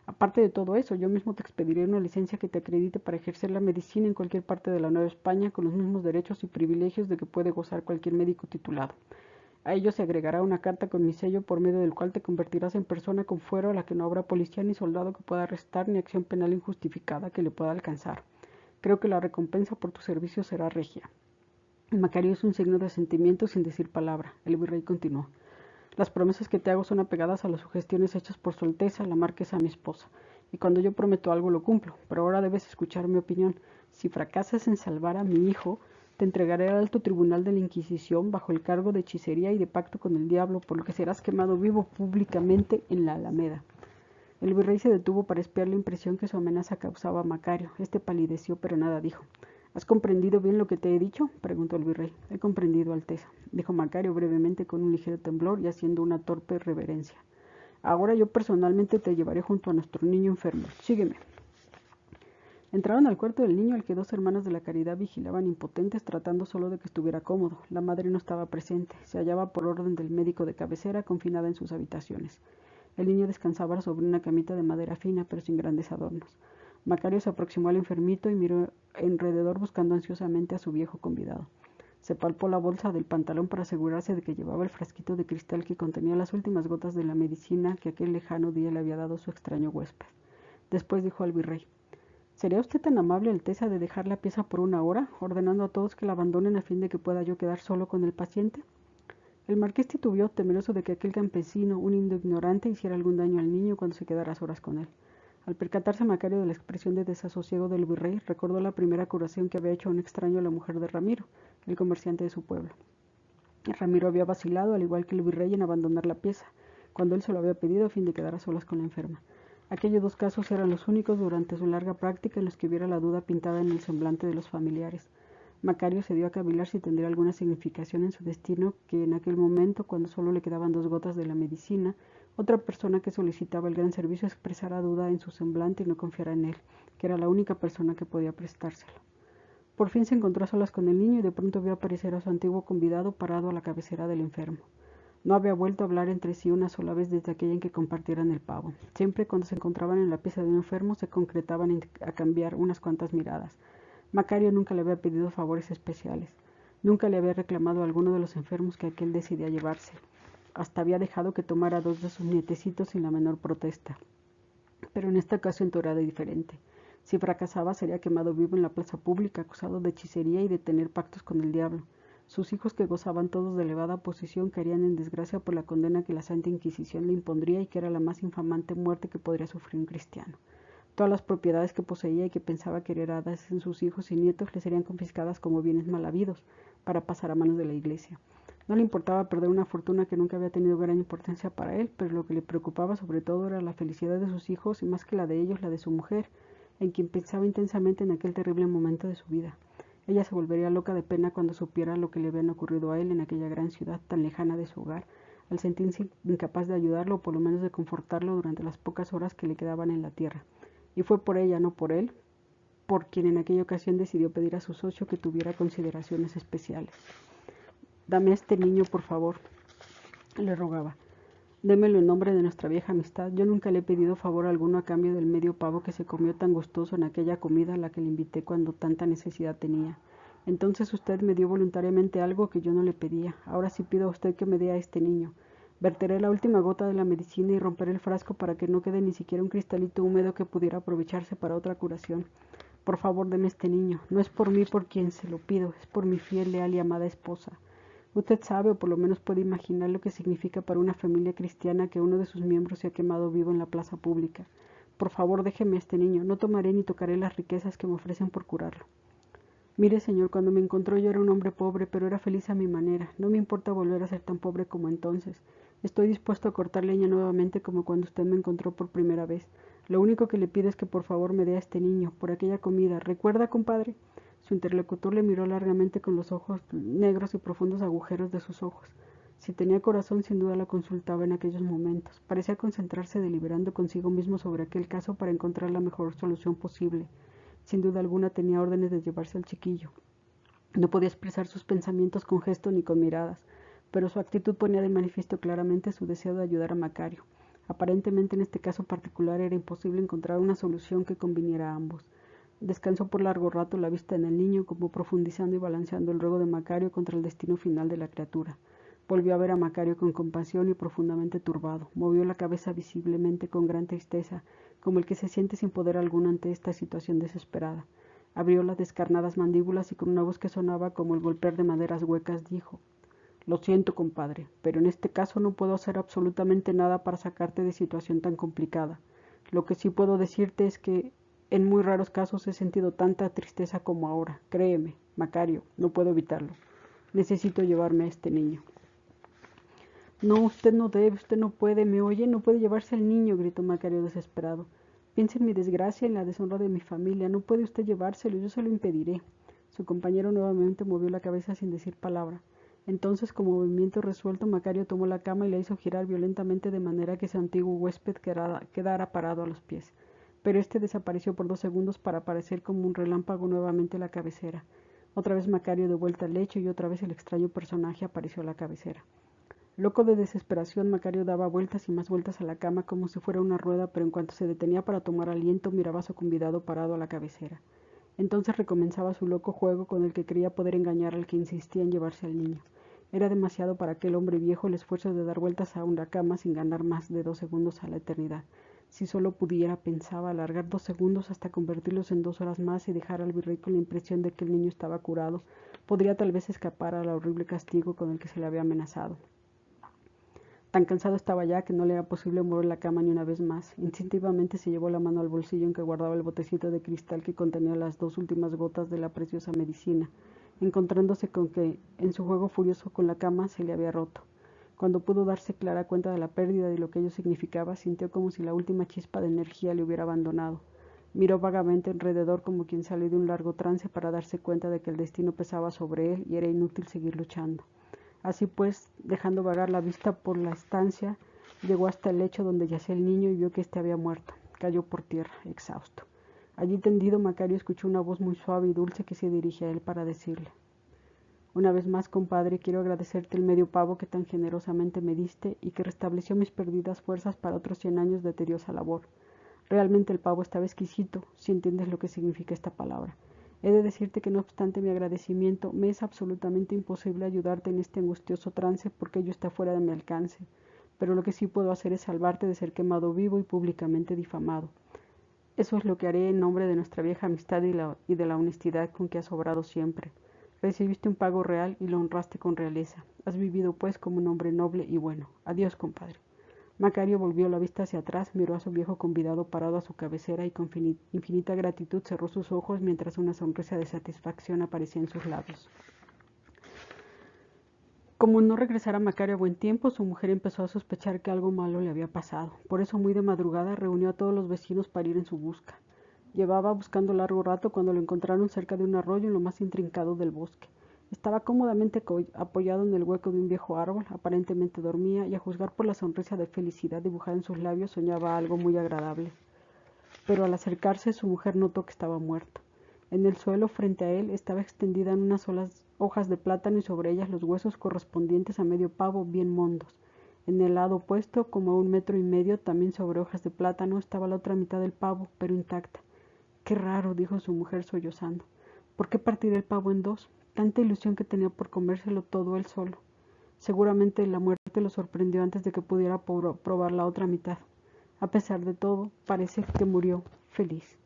Aparte de todo eso, yo mismo te expediré una licencia que te acredite para ejercer la medicina en cualquier parte de la Nueva España con los mismos derechos y privilegios de que puede gozar cualquier médico titulado. A ello se agregará una carta con mi sello por medio del cual te convertirás en persona con fuero a la que no habrá policía ni soldado que pueda arrestar ni acción penal injustificada que le pueda alcanzar. Creo que la recompensa por tu servicio será regia. Macario hizo un signo de asentimiento sin decir palabra. El virrey continuó. Las promesas que te hago son apegadas a las sugestiones hechas por su Alteza, la marquesa, mi esposa. Y cuando yo prometo algo lo cumplo. Pero ahora debes escuchar mi opinión. Si fracasas en salvar a mi hijo, te entregaré al alto tribunal de la Inquisición bajo el cargo de hechicería y de pacto con el diablo, por lo que serás quemado vivo públicamente en la Alameda. El virrey se detuvo para espiar la impresión que su amenaza causaba a Macario. Este palideció, pero nada dijo. ¿Has comprendido bien lo que te he dicho? Preguntó el virrey. He comprendido, Alteza, dijo Macario brevemente con un ligero temblor y haciendo una torpe reverencia. Ahora yo personalmente te llevaré junto a nuestro niño enfermo. Sígueme. Entraron al cuarto del niño al que dos hermanas de la caridad vigilaban impotentes tratando solo de que estuviera cómodo. La madre no estaba presente. Se hallaba por orden del médico de cabecera confinada en sus habitaciones. El niño descansaba sobre una camita de madera fina, pero sin grandes adornos. Macario se aproximó al enfermito y miró alrededor buscando ansiosamente a su viejo convidado. Se palpó la bolsa del pantalón para asegurarse de que llevaba el frasquito de cristal que contenía las últimas gotas de la medicina que aquel lejano día le había dado su extraño huésped. Después dijo al virrey: ¿Sería usted tan amable, Alteza, de dejar la pieza por una hora, ordenando a todos que la abandonen a fin de que pueda yo quedar solo con el paciente? El marqués titubeó, temeroso de que aquel campesino, un indio ignorante, hiciera algún daño al niño cuando se quedara a solas con él. Al percatarse Macario de la expresión de desasosiego del virrey, recordó la primera curación que había hecho a un extraño a la mujer de Ramiro, el comerciante de su pueblo. Ramiro había vacilado, al igual que el virrey, en abandonar la pieza, cuando él se lo había pedido a fin de quedar a solas con la enferma. Aquellos dos casos eran los únicos durante su larga práctica en los que hubiera la duda pintada en el semblante de los familiares. Macario se dio a cavilar si tendría alguna significación en su destino que en aquel momento, cuando solo le quedaban 2 gotas de la medicina, otra persona que solicitaba el gran servicio expresara duda en su semblante y no confiara en él, que era la única persona que podía prestárselo. Por fin se encontró a solas con el niño y de pronto vio aparecer a su antiguo convidado parado a la cabecera del enfermo. No había vuelto a hablar entre sí una sola vez desde aquella en que compartieran el pavo. Siempre cuando se encontraban en la pieza de un enfermo se concretaban a cambiar unas cuantas miradas. Macario nunca le había pedido favores especiales. Nunca le había reclamado a alguno de los enfermos que aquel decidía llevarse. Hasta había dejado que tomara 2 de sus nietecitos sin la menor protesta. Pero en esta ocasión todo era diferente. Si fracasaba, sería quemado vivo en la plaza pública, acusado de hechicería y de tener pactos con el diablo. Sus hijos, que gozaban todos de elevada posición, caerían en desgracia por la condena que la Santa Inquisición le impondría y que era la más infamante muerte que podría sufrir un cristiano. Todas las propiedades que poseía y que pensaba que heredadas en sus hijos y nietos le serían confiscadas como bienes mal habidos para pasar a manos de la Iglesia. No le importaba perder una fortuna que nunca había tenido gran importancia para él, pero lo que le preocupaba sobre todo era la felicidad de sus hijos y más que la de ellos, la de su mujer, en quien pensaba intensamente en aquel terrible momento de su vida. Ella se volvería loca de pena cuando supiera lo que le había ocurrido a él en aquella gran ciudad tan lejana de su hogar, al sentirse incapaz de ayudarlo o por lo menos de confortarlo durante las pocas horas que le quedaban en la tierra. Y fue por ella, no por él, por quien en aquella ocasión decidió pedir a su socio que tuviera consideraciones especiales. «Dame a este niño, por favor», le rogaba. «Démelo en nombre de nuestra vieja amistad. Yo nunca le he pedido favor alguno a cambio del medio pavo que se comió tan gustoso en aquella comida a la que le invité cuando tanta necesidad tenía. Entonces usted me dio voluntariamente algo que yo no le pedía. Ahora sí pido a usted que me dé a este niño. Verteré la última gota de la medicina y romperé el frasco para que no quede ni siquiera un cristalito húmedo que pudiera aprovecharse para otra curación. Por favor, deme este niño. No es por mí por quien se lo pido, es por mi fiel, leal y amada esposa. Usted sabe, o por lo menos puede imaginar lo que significa para una familia cristiana que uno de sus miembros se ha quemado vivo en la plaza pública. Por favor, déjeme a este niño. No tomaré ni tocaré las riquezas que me ofrecen por curarlo. Mire, señor, cuando me encontró yo era un hombre pobre, pero era feliz a mi manera. No me importa volver a ser tan pobre como entonces. Estoy dispuesto a cortar leña nuevamente como cuando usted me encontró por primera vez. Lo único que le pido es que por favor me dé a este niño, por aquella comida. ¿Recuerda, compadre? Su interlocutor le miró largamente con los ojos negros y profundos agujeros de sus ojos. Si tenía corazón, sin duda lo consultaba en aquellos momentos. Parecía concentrarse deliberando consigo mismo sobre aquel caso para encontrar la mejor solución posible. Sin duda alguna tenía órdenes de llevarse al chiquillo. No podía expresar sus pensamientos con gestos ni con miradas, pero su actitud ponía de manifiesto claramente su deseo de ayudar a Macario. Aparentemente en este caso particular era imposible encontrar una solución que conviniera a ambos. Descansó por largo rato la vista en el niño, como profundizando y balanceando el ruego de Macario contra el destino final de la criatura. Volvió a ver a Macario con compasión y profundamente turbado. Movió la cabeza visiblemente con gran tristeza, como el que se siente sin poder alguno ante esta situación desesperada. Abrió las descarnadas mandíbulas y con una voz que sonaba como el golpear de maderas huecas dijo: «Lo siento, compadre, pero en este caso no puedo hacer absolutamente nada para sacarte de situación tan complicada. Lo que sí puedo decirte es que en muy raros casos he sentido tanta tristeza como ahora. Créeme, Macario, no puedo evitarlo. Necesito llevarme a este niño». «No, usted no debe, usted no puede, ¿me oye? No puede llevarse al niño», gritó Macario desesperado. «Piense en mi desgracia, en la deshonra de mi familia. No puede usted llevárselo, yo se lo impediré». Su compañero nuevamente movió la cabeza sin decir palabra. Entonces, con movimiento resuelto, Macario tomó la cama y la hizo girar violentamente de manera que su antiguo huésped quedara parado a los pies. Pero este desapareció por 2 segundos para aparecer como un relámpago nuevamente a la cabecera. Otra vez Macario de vuelta al lecho y otra vez el extraño personaje apareció a la cabecera. Loco de desesperación, Macario daba vueltas y más vueltas a la cama como si fuera una rueda, pero en cuanto se detenía para tomar aliento, miraba a su convidado parado a la cabecera. Entonces recomenzaba su loco juego con el que creía poder engañar al que insistía en llevarse al niño. Era demasiado para aquel hombre viejo el esfuerzo de dar vueltas a una cama sin ganar más de 2 segundos a la eternidad. Si solo pudiera, pensaba, alargar 2 segundos hasta convertirlos en 2 horas más y dejar al virrey con la impresión de que el niño estaba curado, podría tal vez escapar al horrible castigo con el que se le había amenazado. Tan cansado estaba ya que no le era posible mover la cama ni una vez más. Instintivamente se llevó la mano al bolsillo en que guardaba el botecito de cristal que contenía las 2 últimas gotas de la preciosa medicina, encontrándose con que, en su juego furioso con la cama, se le había roto. Cuando pudo darse clara cuenta de la pérdida y de lo que ello significaba, sintió como si la última chispa de energía le hubiera abandonado. Miró vagamente alrededor como quien salió de un largo trance para darse cuenta de que el destino pesaba sobre él y era inútil seguir luchando. Así pues, dejando vagar la vista por la estancia, llegó hasta el lecho donde yacía el niño y vio que éste había muerto. Cayó por tierra, exhausto. Allí tendido, Macario escuchó una voz muy suave y dulce que se dirigía a él para decirle: «Una vez más, compadre, quiero agradecerte el medio pavo que tan generosamente me diste y que restableció mis perdidas fuerzas para otros 100 años de tediosa labor. Realmente el pavo estaba exquisito, si entiendes lo que significa esta palabra. He de decirte que no obstante mi agradecimiento, me es absolutamente imposible ayudarte en este angustioso trance porque ello está fuera de mi alcance, pero lo que sí puedo hacer es salvarte de ser quemado vivo y públicamente difamado. Eso es lo que haré en nombre de nuestra vieja amistad y de la honestidad con que has obrado siempre. Recibiste un pago real y lo honraste con realeza. Has vivido pues como un hombre noble y bueno. Adiós, compadre». Macario volvió la vista hacia atrás, miró a su viejo convidado parado a su cabecera y con infinita gratitud cerró sus ojos mientras una sonrisa de satisfacción aparecía en sus labios. Como no regresara Macario a buen tiempo, su mujer empezó a sospechar que algo malo le había pasado. Por eso, muy de madrugada, reunió a todos los vecinos para ir en su busca. Llevaba buscando largo rato cuando lo encontraron cerca de un arroyo en lo más intrincado del bosque. Estaba cómodamente apoyado en el hueco de un viejo árbol, aparentemente dormía, y a juzgar por la sonrisa de felicidad dibujada en sus labios soñaba algo muy agradable. Pero al acercarse su mujer notó que estaba muerto. En el suelo frente a él estaba extendida en unas solas hojas de plátano y sobre ellas los huesos correspondientes a medio pavo bien mondos. En el lado opuesto, como a 1,5 metros, también sobre hojas de plátano, estaba la otra mitad del pavo, pero intacta. «Qué raro», dijo su mujer sollozando. «¿Por qué partir el pavo en 2? Tanta ilusión que tenía por comérselo todo él solo». Seguramente la muerte lo sorprendió antes de que pudiera probar la otra mitad. A pesar de todo, parece que murió feliz.